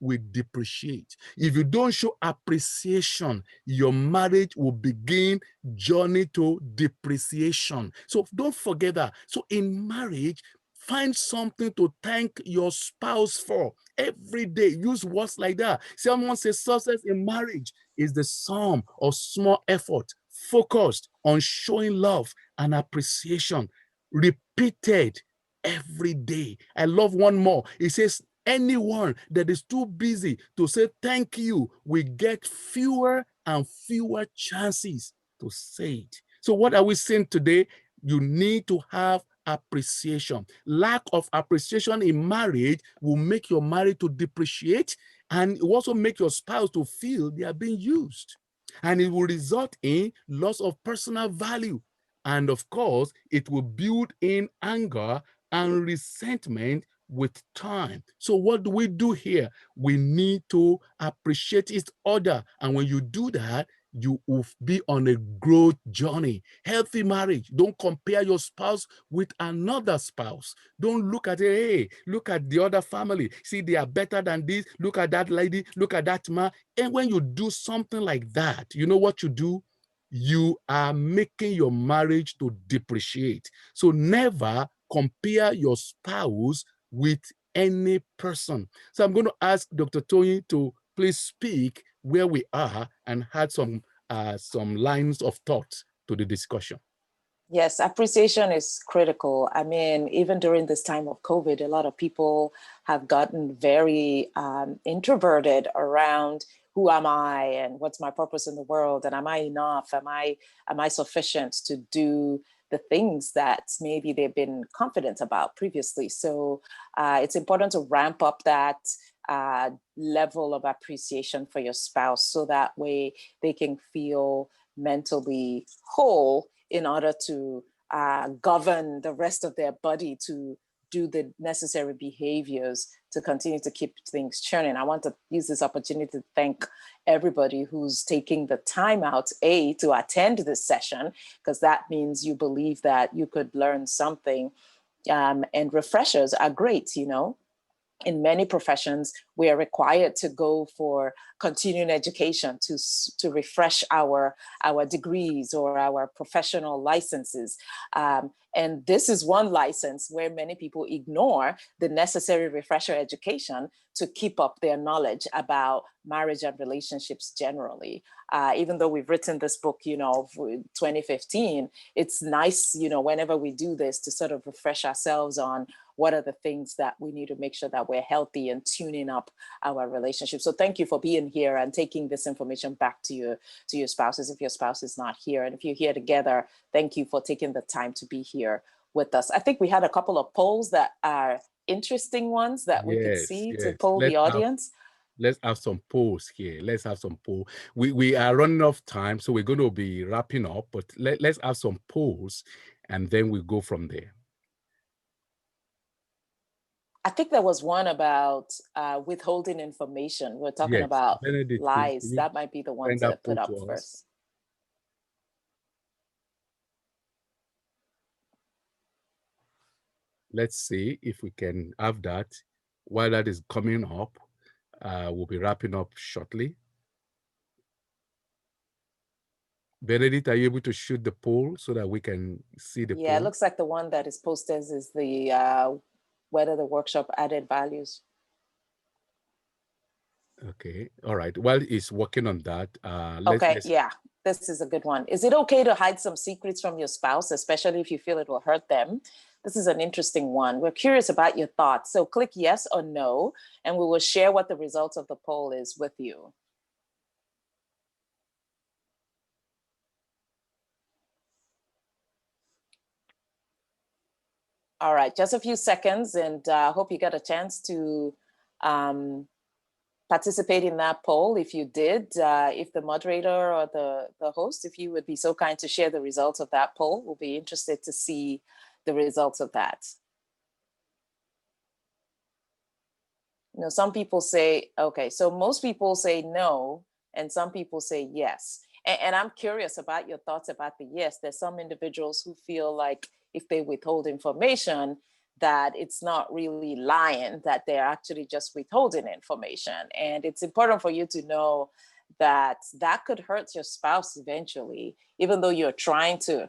will depreciate. If you don't show appreciation, your marriage will begin journey to depreciation. So don't forget that. So in marriage, find something to thank your spouse for every day. Use words like that. Someone says success in marriage is the sum of small effort focused on showing love and appreciation, repeated every day. I love one more. It says, anyone that is too busy to say thank you will get fewer and fewer chances to say it. So what are we saying today? You need to have appreciation. Lack of appreciation in marriage will make your marriage to depreciate, and it will also make your spouse to feel they are being used. And it will result in loss of personal value. And of course, it will build in anger and resentment with time. So what do we do here? We need to appreciate each other. And when you do that, you will be on a growth journey. Healthy marriage. Don't compare your spouse with another spouse. Don't look at it, hey, look at the other family. See, they are better than this. Look at that lady. Look at that man. And when you do something like that, you know what you do? You are making your marriage to depreciate. So never compare your spouse with any person. So I'm going to ask Dr. Toyin to please speak where we are and add some lines of thought to the discussion. Yes, appreciation is critical. I mean, even during this time of COVID, a lot of people have gotten very introverted around who am I and what's my purpose in the world, and am I enough? Am I sufficient to do the things that maybe they've been confident about previously? So it's important to ramp up that level of appreciation for your spouse, so that way they can feel mentally whole in order to govern the rest of their body to do the necessary behaviors to continue to keep things churning. I want to use this opportunity to thank everybody who's taking the time out, to attend this session, because that means you believe that you could learn something. And refreshers are great, you know. In many professions, we are required to go for continuing education to refresh our degrees or our professional licenses. And this is one license where many people ignore the necessary refresher education to keep up their knowledge about marriage and relationships generally. Even though we've written this book, you know, 2015, it's nice, you know, whenever we do this to sort of refresh ourselves on what are the things that we need to make sure that we're healthy and tuning up our relationship. So thank you for being here and taking this information back to your spouses if your spouse is not here. And if you're here together, thank you for taking the time to be here with us. I think we had a couple of polls that are interesting ones that we could see to poll the audience. Let's have some polls here. Let's have some polls. We are running off time, so we're going to be wrapping up, but let's have some polls and then we go from there. I think there was one about withholding information. We're talking about Benedict, lies. That might be the one to put up first. Let's see if we can have that. While that is coming up, we'll be wrapping up shortly. Benedict, are you able to shoot the poll so that we can see the poll? Yeah, it looks like the one that is posted is the whether the workshop added values. Okay, all right. While he's working on that, yeah, this is a good one. Is it okay to hide some secrets from your spouse, especially if you feel it will hurt them? This is an interesting one. We're curious about your thoughts. So click yes or no, and we will share what the results of the poll is with you. All right, just a few seconds, and I hope you got a chance to participate in that poll. If you did, if the moderator or the host, if you would be so kind to share the results of that poll, we'll be interested to see the results of that. You know, some people say, okay, so most people say no, and some people say yes. And I'm curious about your thoughts about the yes. There's some individuals who feel like if they withhold information, that it's not really lying, that they're actually just withholding information. And it's important for you to know that that could hurt your spouse eventually, even though you're trying to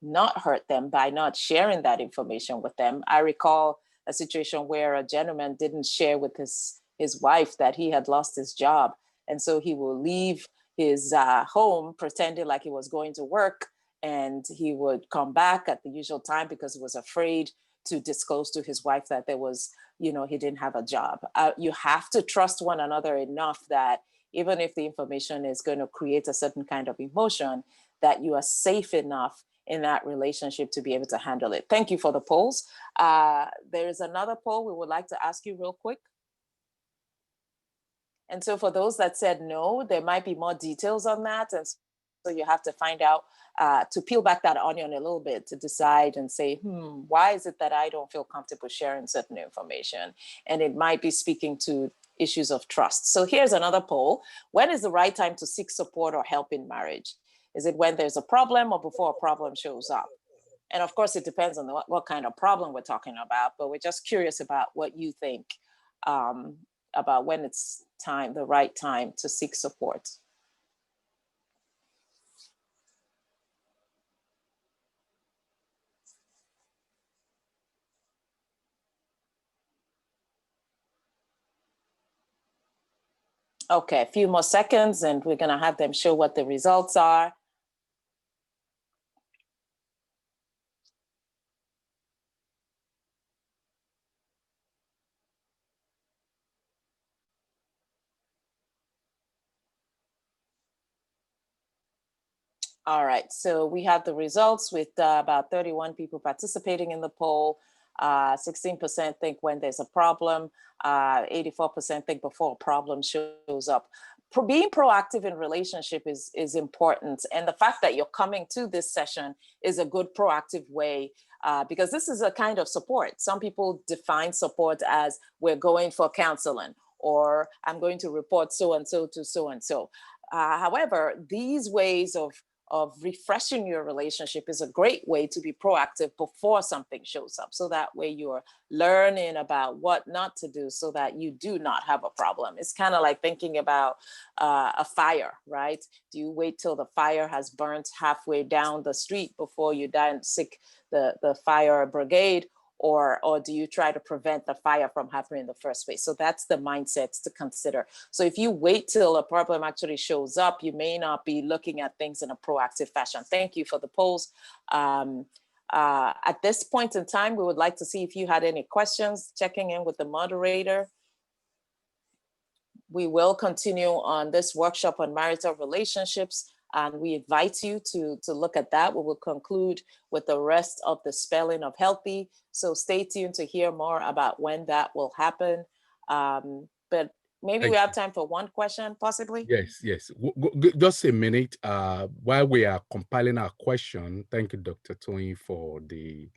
not hurt them by not sharing that information with them. I recall a situation where a gentleman didn't share with his wife that he had lost his job. And so he will leave his home pretending like he was going to work, and he would come back at the usual time because he was afraid to disclose to his wife that there was, you know, he didn't have a job. You have to trust one another enough that even if the information is going to create a certain kind of emotion, that you are safe enough in that relationship to be able to handle it. Thank you for the polls. There is another poll we would like to ask you real quick. And so for those that said no, there might be more details on that. And you have to find out, to peel back that onion a little bit to decide and say, why is it that I don't feel comfortable sharing certain information? And it might be speaking to issues of trust. So here's another poll. When is the right time to seek support or help in marriage? Is it when there's a problem or before a problem shows up? And of course, it depends on what kind of problem we're talking about, but we're just curious about what you think about when it's the right time to seek support. Okay, a few more seconds and we're gonna have them show what the results are. All right, so we have the results with about 31 people participating in the poll. 16% think when there's a problem, 84% think before a problem shows up. Being proactive in relationship is important. And the fact that you're coming to this session is a good proactive way, because this is a kind of support. Some people define support as we're going for counseling, or I'm going to report so-and-so to so-and-so. However, these ways of refreshing your relationship is a great way to be proactive before something shows up. So that way you're learning about what not to do so that you do not have a problem. It's kind of like thinking about a fire, right? Do you wait till the fire has burnt halfway down the street before you seek the fire brigade? Or do you try to prevent the fire from happening in the first place? So that's the mindset to consider. So if you wait till a problem actually shows up, you may not be looking at things in a proactive fashion. Thank you for the polls. At this point in time, we would like to see if you had any questions, checking in with the moderator. We will continue on this workshop on marital relationships, and we invite you to look at that. We will conclude with the rest of the spelling of healthy. So stay tuned to hear more about when that will happen. But maybe we have time for one question, possibly. Yes. Just a minute. While we are compiling our question, thank you, Dr. Toyin, for the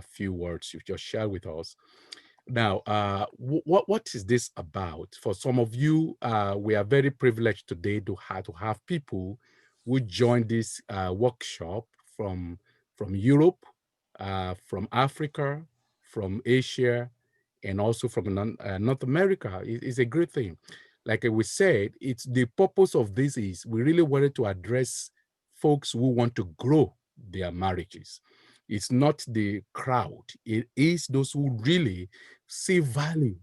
few words you've just shared with us. Now, what is this about? For some of you, we are very privileged today to have people who join this workshop from Europe, from Africa, from Asia, and also from North America. It's a great thing. Like we said, it's the purpose of this is we really wanted to address folks who want to grow their marriages. It's not the crowd. It is those who really see value.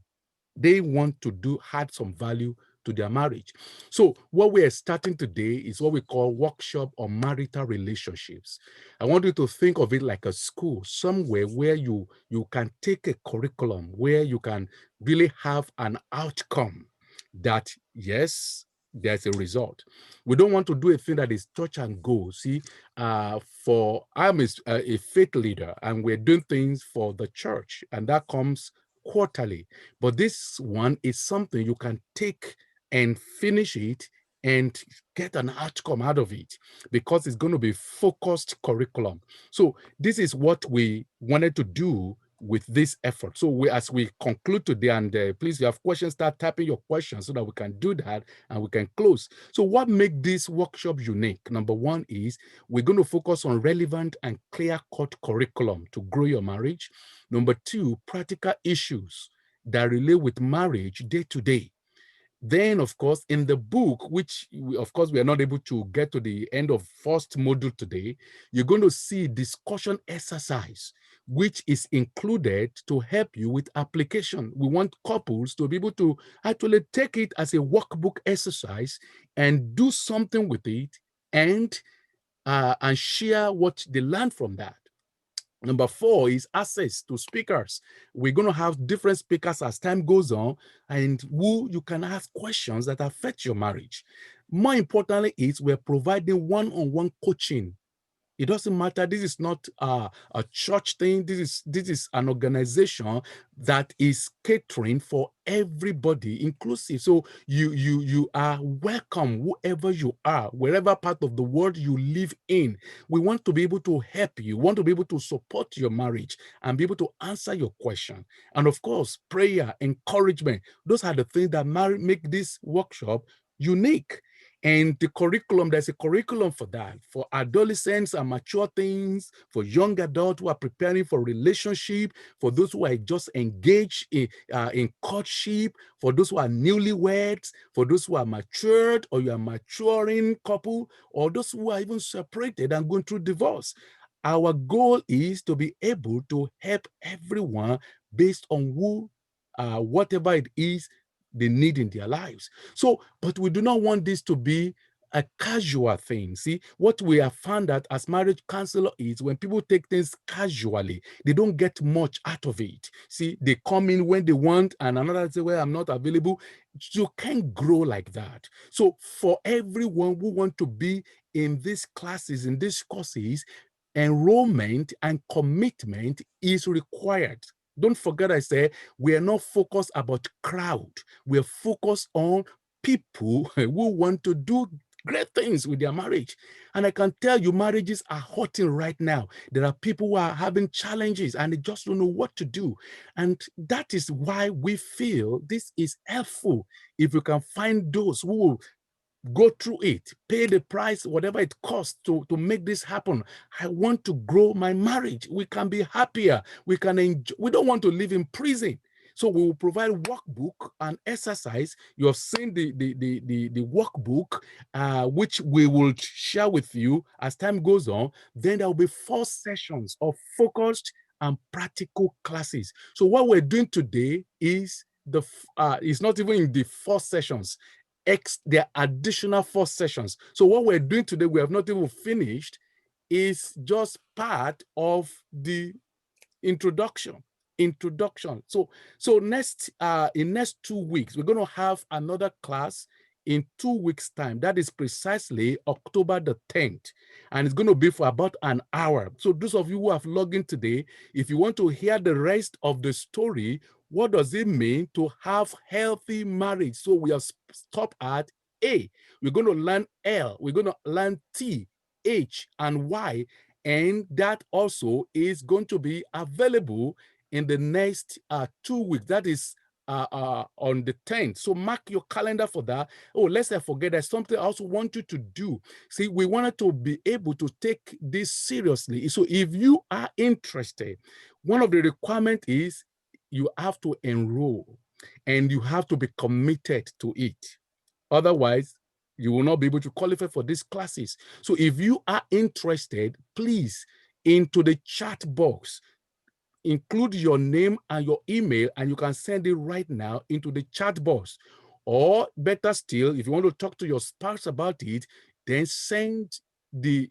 They want to add some value to their marriage. So what we are starting today is what we call workshop on marital relationships. I want you to think of it like a school, somewhere where you can take a curriculum, where you can really have an outcome that, yes, there's a result. We don't want to do a thing that is touch and go. See, I'm a faith leader, and we're doing things for the church, and that comes quarterly. But this one is something you can take and finish it and get an outcome out of it, because it's going to be focused curriculum. So this is what we wanted to do with this effort. So as we conclude today, and please, if you have questions, start typing your questions so that we can do that and we can close. So what makes this workshop unique? Number one is we're going to focus on relevant and clear-cut curriculum to grow your marriage. Number two, practical issues that relate with marriage day to day. Then, of course, in the book, which of course we are not able to get to the end of first module today, you're going to see discussion exercise, which is included to help you with application. We want couples to be able to actually take it as a workbook exercise and do something with it and share what they learn from that. Number four is access to speakers. We're going to have different speakers as time goes on, and who you can ask questions that affect your marriage. More importantly is we're providing one-on-one coaching It doesn't matter. This is not a church thing. This is an organization that is catering for everybody, inclusive. So you are welcome, whoever you are, wherever part of the world you live in. We want to be able to help you. We want to be able to support your marriage and be able to answer your question. And of course, prayer, encouragement. Those are the things that make this workshop unique. And the curriculum, there's a curriculum for that, for adolescents and mature teens, for young adults who are preparing for relationship, for those who are just engaged in courtship, for those who are newlyweds, for those who are matured or you are maturing couple, or those who are even separated and going through divorce. Our goal is to be able to help everyone based on whatever it is they need in their lives. So, but we do not want this to be a casual thing. See, what we have found that as marriage counselor is when people take things casually, they don't get much out of it. See, they come in when they want and another say, well, I'm not available. You can't grow like that. So for everyone who want to be in these classes, in these courses, enrollment and commitment is required. Don't forget, I say, we are not focused about crowd. We are focused on people who want to do great things with their marriage. And I can tell you, marriages are hurting right now. There are people who are having challenges and they just don't know what to do. And that is why we feel this is helpful. If you can find those who will go through it, pay the price, whatever it costs to make this happen. I want to grow my marriage. We can be happier. We can enjoy. We don't want to live in prison. So we will provide workbook and exercise. You have seen the workbook, which we will share with you as time goes on. Then there will be 4 sessions of focused and practical classes. So what we're doing today is it's not even in the 4 sessions. There are additional 4 sessions. So what we're doing today, we have not even finished, is just part of the introduction. So next in next 2 weeks, we're going to have another class in 2 weeks' time. That is precisely October the 10th. And it's going to be for about an hour. So those of you who have logged in today, if you want to hear the rest of the story, what does it mean to have healthy marriage? So we have stopped at A. We're going to learn L. We're going to learn T, H, and Y. And that also is going to be available in the next 2 weeks. That is on the 10th. So mark your calendar for that. Oh, lest I forget, there's something I also want you to do. See, we wanted to be able to take this seriously. So if you are interested, one of the requirements is you have to enroll and you have to be committed to it. Otherwise, you will not be able to qualify for these classes. So if you are interested, please, into the chat box, include your name and your email, and you can send it right now into the chat box. Or better still, if you want to talk to your spouse about it, then send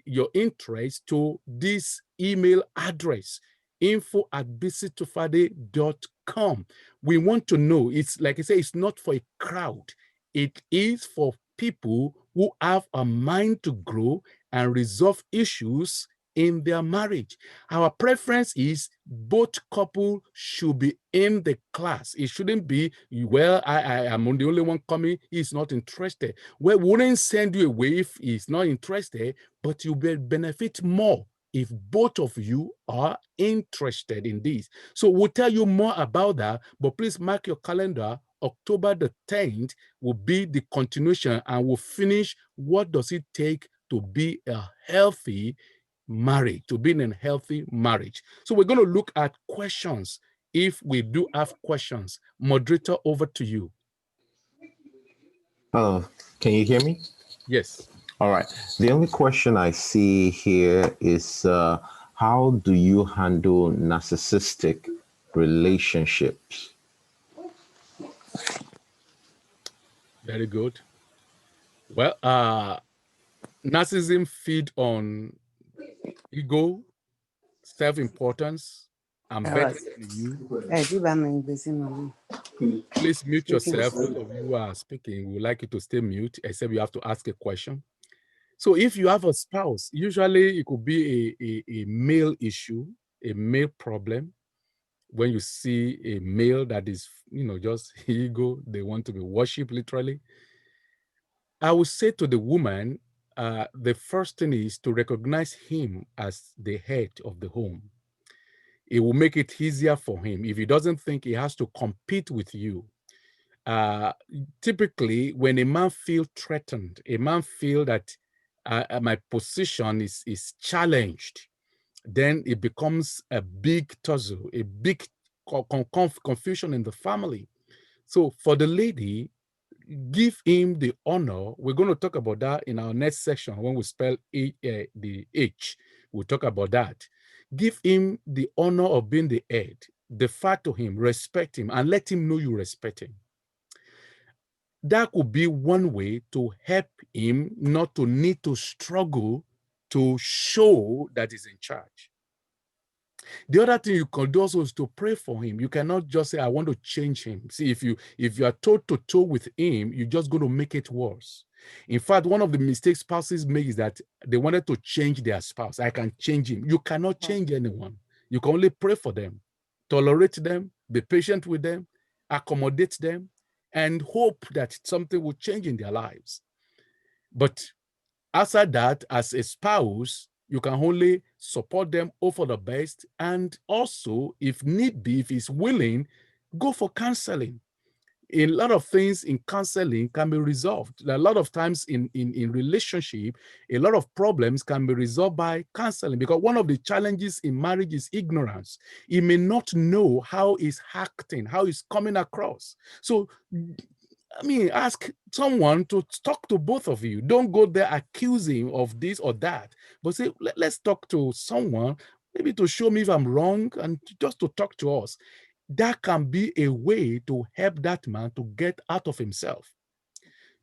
your interest to this email address, info@bisitofade.com. We want to know. It's like I say, it's not for a crowd. It is for people who have a mind to grow and resolve issues in their marriage. Our preference is both couples should be in the class. It shouldn't be, well, I am the only one coming, he's not interested. Well, we wouldn't send you away if he's not interested, but you'll benefit more if both of you are interested in this. So we'll tell you more about that, but please mark your calendar. October the 10th will be the continuation, and we'll finish what does it take to be a healthy marriage, to be in a healthy marriage. So we're going to look at questions if we do have questions. Moderator, over to you. Can you hear me? Yes. All right. The only question I see here is how do you handle narcissistic relationships? Very good. Well, narcissism feed on ego, self-importance, and better you. Please mute yourself. Those of you who are speaking, we would like you to stay mute, except you have to ask a question. So if you have a spouse, usually it could be a male issue, a male problem. When you see a male that is, just ego, they want to be worshipped literally. I would say to the woman, the first thing is to recognize him as the head of the home. It will make it easier for him if he doesn't think he has to compete with you. Typically, when a man feels threatened, a man feels that my position is challenged, then it becomes a big tussle, a big confusion in the family. So for the lady, give him the honor. We're going to talk about that in our next section when we spell the H. We'll talk about that. Give him the honor of being the head. Defer to him, respect him, and let him know you respect him. That could be one way to help him not to need to struggle to show that he's in charge. The other thing you can do also is to pray for him. You cannot just say, I want to change him. See, if you are toe-to-toe with him, you're just going to make it worse. In fact, one of the mistakes spouses make is that they wanted to change their spouse. I can change him. You cannot change anyone. You can only pray for them, tolerate them, be patient with them, accommodate them, and hope that something will change in their lives. But outside that, as a spouse, you can only support them, offer the best, and also, if need be, if he's willing, go for counseling. A lot of things in counseling can be resolved. A lot of times in relationship, a lot of problems can be resolved by counseling, because one of the challenges in marriage is ignorance. He may not know how he's acting, how he's coming across. So, ask someone to talk to both of you. Don't go there accusing of this or that, but say, let's talk to someone, maybe to show me if I'm wrong and just to talk to us. That can be a way to help that man to get out of himself.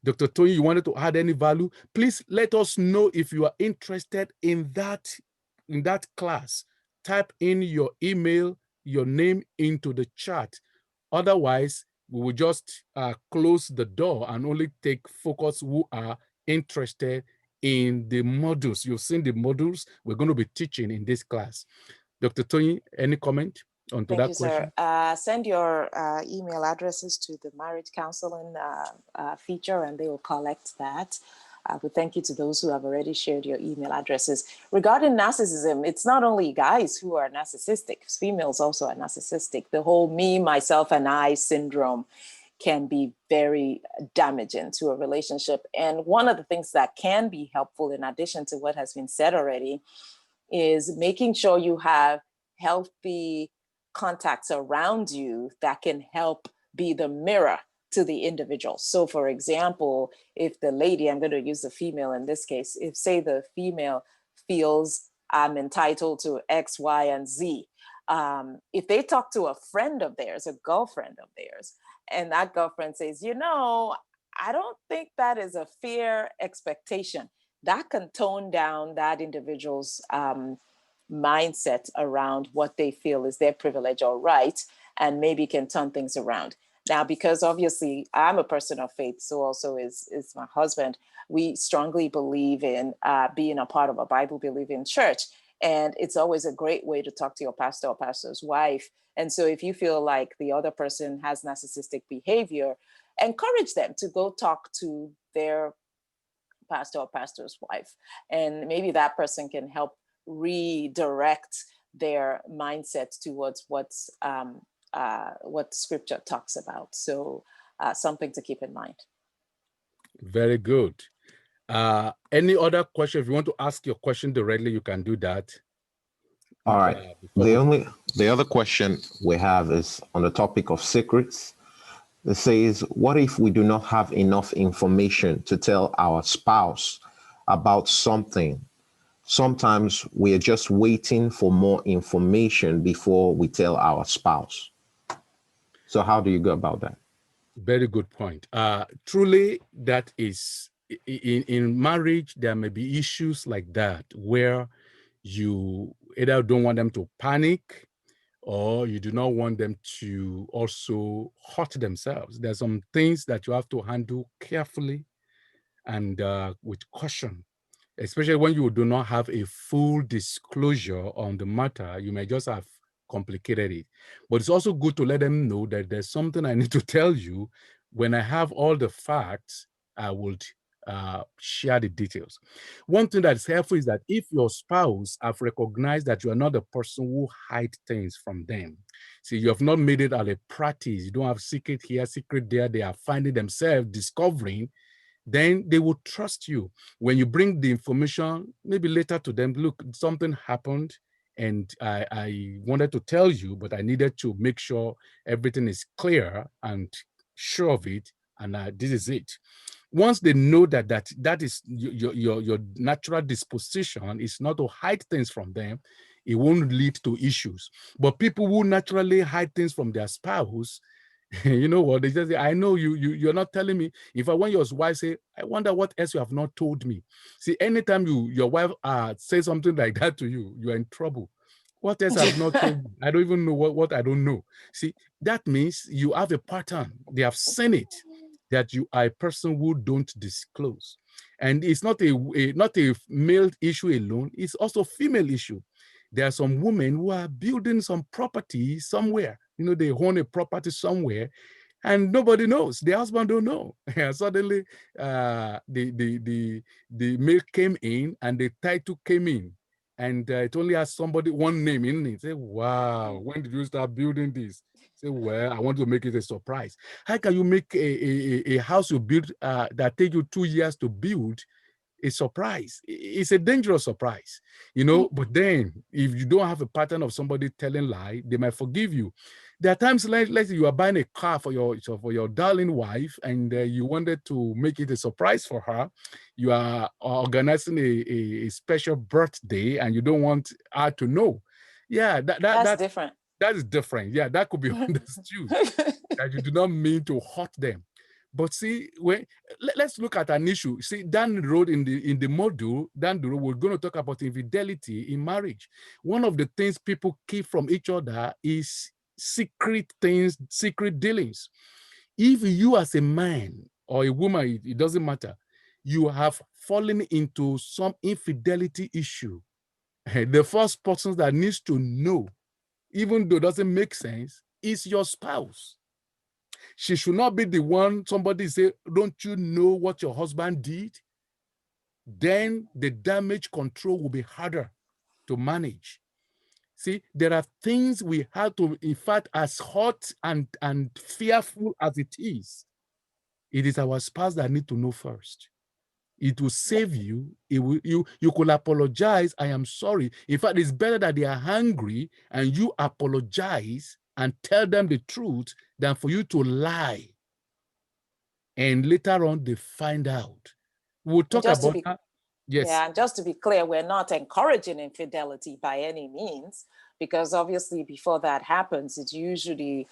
Dr. Toyin, you wanted to add any value? Please let us know if you are interested in that class. Type in your email, your name into the chat. Otherwise, we will just close the door and only take focus who are interested in the modules. You've seen the modules we're going to be teaching in this class. Dr. Toyin, any comment onto that question? Sir. Send your email addresses to the marriage counseling feature, and they will collect that. We thank you to those who have already shared your email addresses. Regarding narcissism, it's not only guys who are narcissistic, females also are narcissistic. The whole me, myself, and I syndrome can be very damaging to a relationship. And one of the things that can be helpful, in addition to what has been said already, is making sure you have healthy contacts around you that can help be the mirror to the individual. So for example, if the lady, I'm going to use the female in this case, if say the female feels I'm entitled to X, Y, and Z, if they talk to a friend of theirs, a girlfriend of theirs, and that girlfriend says, I don't think that is a fair expectation, that can tone down that individual's mindset around what they feel is their privilege or right, and maybe can turn things around. Now, because obviously I'm a person of faith, so also is my husband, we strongly believe in being a part of a Bible-believing church. And it's always a great way to talk to your pastor or pastor's wife. And so if you feel like the other person has narcissistic behavior, encourage them to go talk to their pastor or pastor's wife. And maybe that person can help redirect their mindset towards what scripture talks about. So something to keep in mind. Very good. Any other question? If you want to ask your question directly, you can do that. All right. The other question we have is on the topic of secrets. It says, what if we do not have enough information to tell our spouse about something? Sometimes we are just waiting for more information before we tell our spouse. So how do you go about that? Very good point. Truly, that is, in marriage, there may be issues like that where you either don't want them to panic or you do not want them to also hurt themselves. There's some things that you have to handle carefully and with caution, especially when you do not have a full disclosure on the matter. You may just have complicated it. But it's also good to let them know that there's something I need to tell you. When I have all the facts, I would share the details. One thing that's helpful is that if your spouse have recognized that you are not the person who hide things from them, see, you have not made it a practice, you don't have secret here, secret there, they are finding themselves discovering, then they will trust you. When you bring the information, maybe later to them, look, something happened and I wanted to tell you, but I needed to make sure everything is clear and sure of it, and this is it. Once they know that is your natural disposition is not to hide things from them, it won't lead to issues. But people who naturally hide things from their spouse, you know what, they just say, I know you're not telling me. If I want your wife say, I wonder what else you have not told me. See, anytime your wife says something like that to you, you're in trouble. What else I've not told you? I don't even know what I don't know. See, that means you have a pattern. They have seen it, that you are a person who don't disclose. And it's not a male issue alone, it's also female issue. There are some women who are building some property somewhere. You know, they own a property somewhere and nobody knows. The husband don't know. And suddenly the mail came in and the title came in. And it only has one name in it. Say, wow, when did you start building this? Say, well, I want to make it a surprise. How can you make a house you build that take you 2 years to build a surprise? It's a dangerous surprise, you know. But then if you don't have a pattern of somebody telling lie, they might forgive you. There are times like, let's say you are buying a car for your darling wife and you wanted to make it a surprise for her. You are organizing a special birthday and you don't want her to know. Yeah, that's different. That is different. Yeah, that could be understood. That you do not mean to hurt them. But see, let's look at an issue. See, down the road in the module, down the road, we're going to talk about infidelity in marriage. One of the things people keep from each other is secret things, secret dealings. If you as a man or a woman, it doesn't matter, you have fallen into some infidelity issue, the first person that needs to know, even though it doesn't make sense, is your spouse. She should not be the one somebody say, don't you know what your husband did? Then the damage control will be harder to manage. See, there are things we have to, in fact, as hot and fearful as it is our spouse that need to know first. It will save you. You could apologize. I am sorry. In fact, it's better that they are angry and you apologize and tell them the truth than for you to lie. And later on, they find out. We'll talk about that. Yes. Yeah, and just to be clear, we're not encouraging infidelity by any means, because obviously before that happens, it usually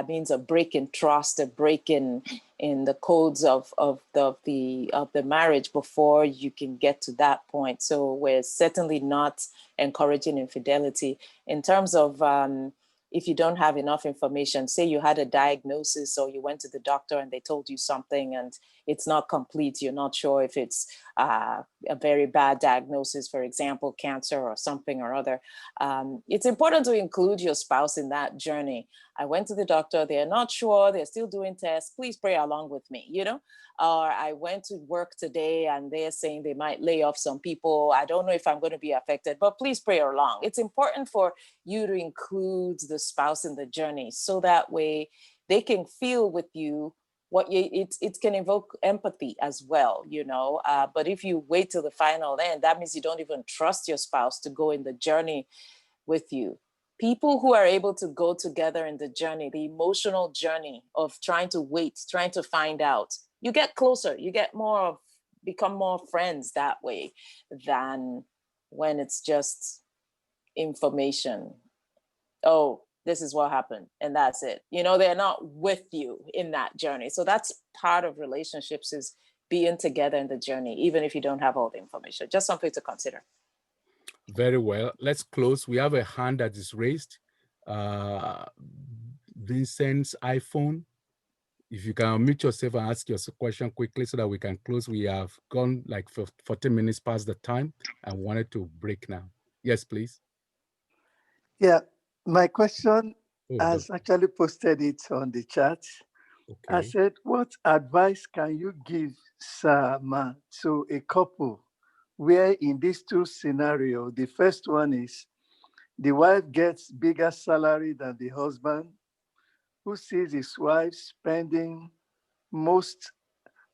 means a break in trust, a break in the codes of the marriage before you can get to that point. So we're certainly not encouraging infidelity. In terms of if you don't have enough information, say you had a diagnosis or you went to the doctor and they told you something and it's not complete, you're not sure if it's a very bad diagnosis, for example, cancer or something or other, it's important to include your spouse in that journey. I went to the doctor, they're not sure, they're still doing tests, please pray along with me, you know? Or I went to work today and they're saying they might lay off some people. I don't know if I'm going to be affected, but please pray along. It's important for you to include the spouse in the journey so that way they can feel with you it can evoke empathy as well, you know. But if you wait till the final end, that means you don't even trust your spouse to go in the journey with you. People who are able to go together in the journey, the emotional journey of trying to wait, trying to find out, you get closer, you get become more friends that way than when it's just information. Oh, this is what happened and that's it. You know, they're not with you in that journey. So that's part of relationships, is being together in the journey, even if you don't have all the information. Just something to consider. Very well. Let's close. We have a hand that is raised. Vincent's iPhone. If you can unmute yourself and ask your question quickly so that we can close. We have gone like 40 minutes past the time and wanted to break now. Yes, please. Yeah, my question has actually posted it on the chat. Okay. I said, what advice can you give, sir, ma, to a couple where in these two scenarios, the first one is the wife gets bigger salary than the husband, who sees his wife spending most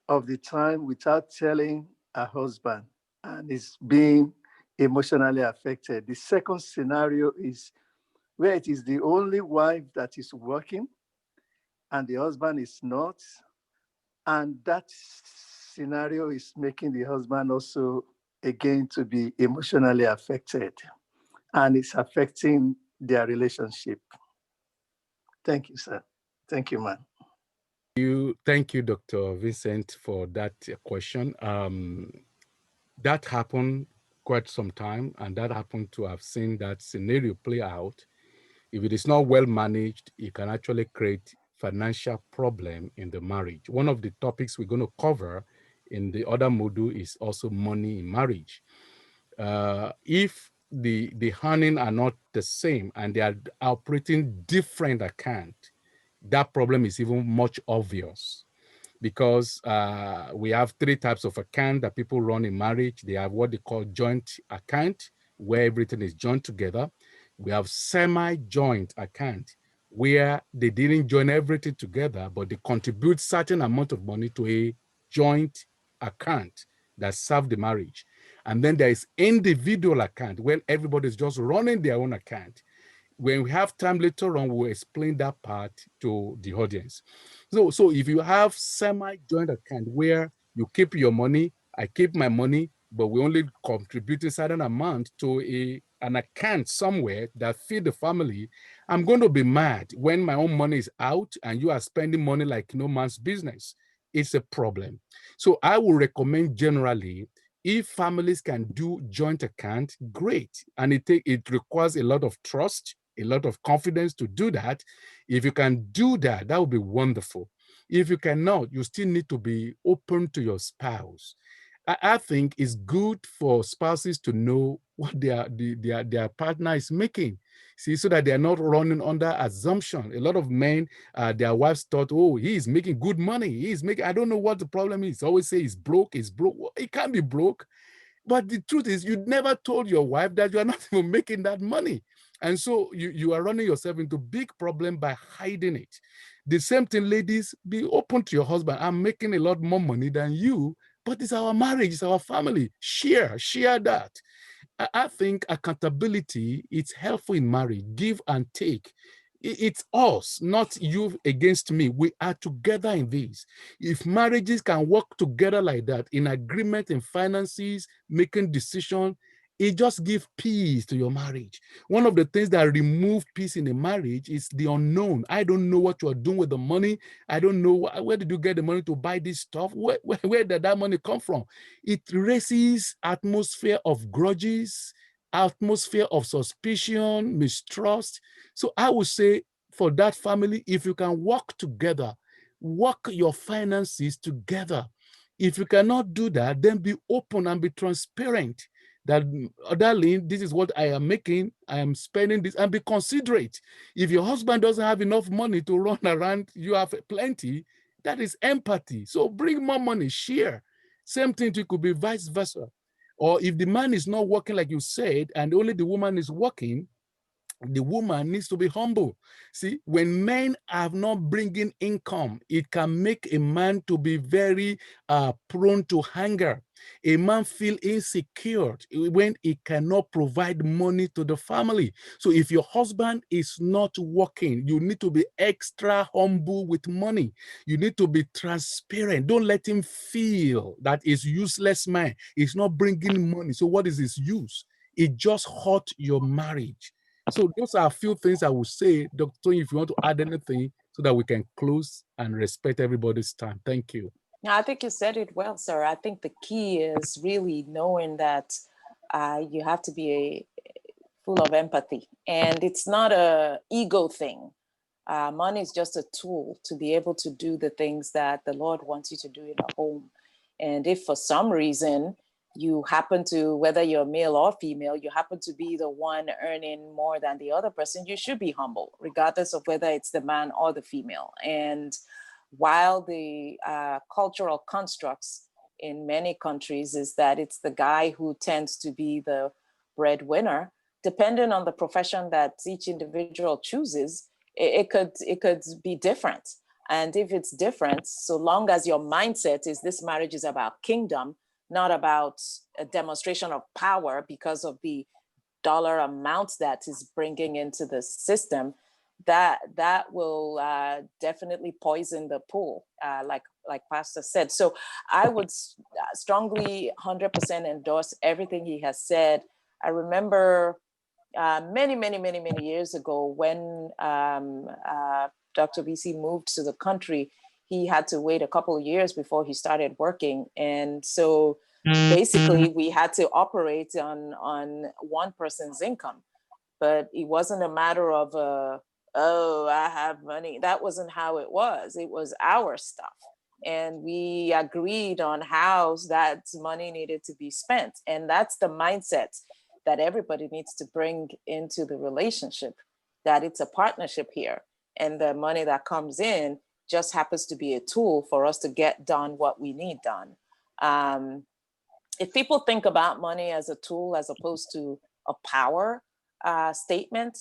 of the time without telling her husband and is being emotionally affected. The second scenario is where it is the only wife that is working and the husband is not. And that scenario is making the husband also, again, to be emotionally affected. And it's affecting their relationship. Thank you, sir. Thank you, ma'am. Thank you, Dr. Vincent, for that question. That happened quite some time, and that happened to have seen that scenario play out. If it is not well managed, it can actually create financial problem in the marriage. One of the topics we're going to cover in the other module is also money in marriage. If the earnings are not the same and they are operating different account, that problem is even much obvious, because we have three types of account that people run in marriage. They have what they call joint account, where everything is joined together. We have semi-joint account, where they didn't join everything together, but they contribute certain amount of money to a joint account that serve the marriage. And then there is individual account, where everybody's just running their own account. When we have time later on, we'll explain that part to the audience. So if you have semi-joint account where you keep your money, I keep my money, but we only contribute a certain amount to an account somewhere that feed the family, I'm going to be mad when my own money is out and you are spending money like no man's business. It's a problem. So I would recommend generally, if families can do joint account, great. And it requires a lot of trust, a lot of confidence to do that. If you can do that, that would be wonderful. If you cannot, you still need to be open to your spouse. I think it's good for spouses to know what their partner is making. See, so that they're not running under assumption. A lot of men, their wives thought, oh, he's making good money. He's making, I don't know what the problem is. Always say he's broke, he's broke. Well, it can't be broke. But the truth is, you never told your wife that you are not even making that money. And so you are running yourself into big problem by hiding it. The same thing, ladies, be open to your husband. I'm making a lot more money than you, but it's our marriage, it's our family. Share that. I think accountability, it's helpful in marriage, give and take. It's us, not you against me. We are together in this. If marriages can work together like that, in agreement, in finances, making decisions, it just gives peace to your marriage. One of the things that remove peace in a marriage is the unknown. I don't know what you are doing with the money. I don't know where did you get the money to buy this stuff? Where did that money come from? It raises atmosphere of grudges, atmosphere of suspicion, mistrust. So I would say for that family, if you can work together, work your finances together. If you cannot do that, then be open and be transparent. That, darling, this is what I am making, I am spending this, and be considerate. If your husband doesn't have enough money to run around, you have plenty, that is empathy. So bring more money, share. Same thing, it could be vice versa. Or if the man is not working like you said, and only the woman is working, the woman needs to be humble. See, when men are not bringing income, it can make a man to be very prone to hunger. A man feel insecure when he cannot provide money to the family. So if your husband is not working, you need to be extra humble with money. You need to be transparent. Don't let him feel that he's useless man. He's not bringing money. So what is his use? It just hurt your marriage. So those are a few things I would say. Dr. Toyin, if you want to add anything so that we can close and respect everybody's time. Thank you. I think you said it well, sir. I think the key is really knowing that you have to be full of empathy. And it's not an ego thing. Money is just a tool to be able to do the things that the Lord wants you to do in a home. And if for some reason you happen to, whether you're male or female, you happen to be the one earning more than the other person, you should be humble, regardless of whether it's the man or the female. And while the cultural constructs in many countries is that it's the guy who tends to be the breadwinner, depending on the profession that each individual chooses, it could be different. And if it's different, so long as your mindset is this marriage is about kingdom, not about a demonstration of power because of the dollar amounts that is bringing into the system, that will definitely poison the pool, like Pastor said. So I would strongly 100% endorse everything he has said. I remember many years ago when Dr. Bisi moved to the country, he had to wait a couple of years before he started working. And so basically we had to operate on one person's income, but it wasn't a matter of, oh, I have money. That wasn't how it was. It was our stuff. And we agreed on how that money needed to be spent. And that's the mindset that everybody needs to bring into the relationship, that it's a partnership here. And the money that comes in just happens to be a tool for us to get done what we need done. If people think about money as a tool as opposed to a power statement,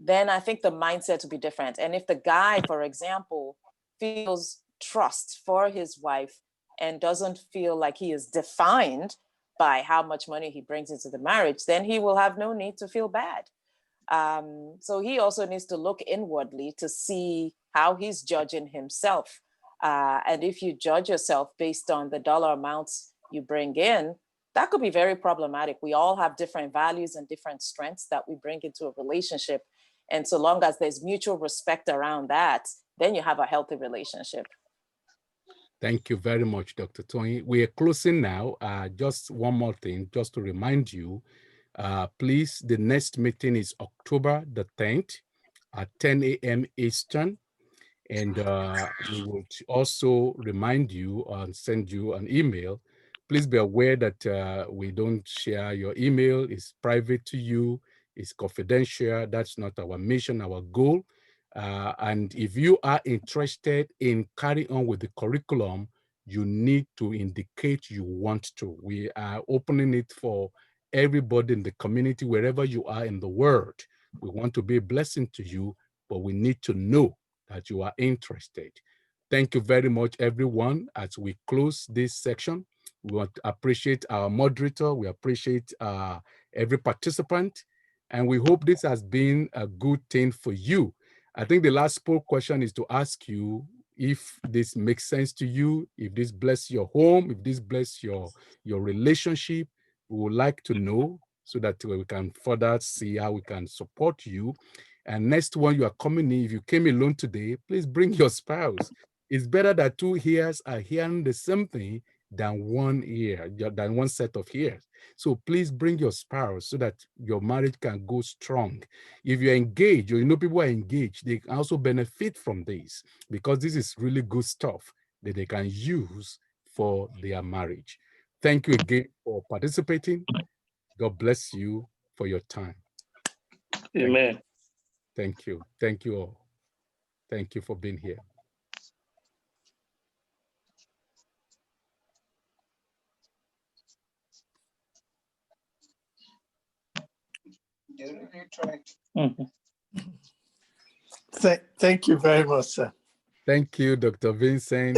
then I think the mindset would be different. And if the guy, for example, feels trust for his wife and doesn't feel like he is defined by how much money he brings into the marriage, then he will have no need to feel bad. So he also needs to look inwardly to see how he's judging himself. And if you judge yourself based on the dollar amounts you bring in, that could be very problematic. We all have different values and different strengths that we bring into a relationship. And so long as there's mutual respect around that, then you have a healthy relationship. Thank you very much, Dr. Toyin. We are closing now. Just one more thing, just to remind you, please, the next meeting is October the 10th at 10 a.m. Eastern. And we will also remind you and send you an email. Please be aware that we don't share your email. It's private to you. It's confidential. That's not our mission, our goal. And if you are interested in carrying on with the curriculum, you need to indicate you want to. We are opening it for everybody in the community, wherever you are in the world. We want to be a blessing to you, but we need to know that you are interested. Thank you very much, everyone. As we close this section, we want to appreciate our moderator. We appreciate every participant. And we hope this has been a good thing for you. I think the last poll question is to ask you if this makes sense to you, if this bless your home, if this bless your relationship. We would like to know so that we can further see how we can support you. And next one, you are coming in, if you came alone today, please bring your spouse. It's better that two ears are hearing the same thing than one ear, than one set of ears. So please bring your spouse so that your marriage can go strong. If you're engaged, or you know people are engaged, they can also benefit from this because this is really good stuff that they can use for their marriage. Thank you again for participating. God bless you for your time. Amen. Thank you. Thank you all. Thank you for being here. Thank you very much, sir. Thank you, Dr. Vincent.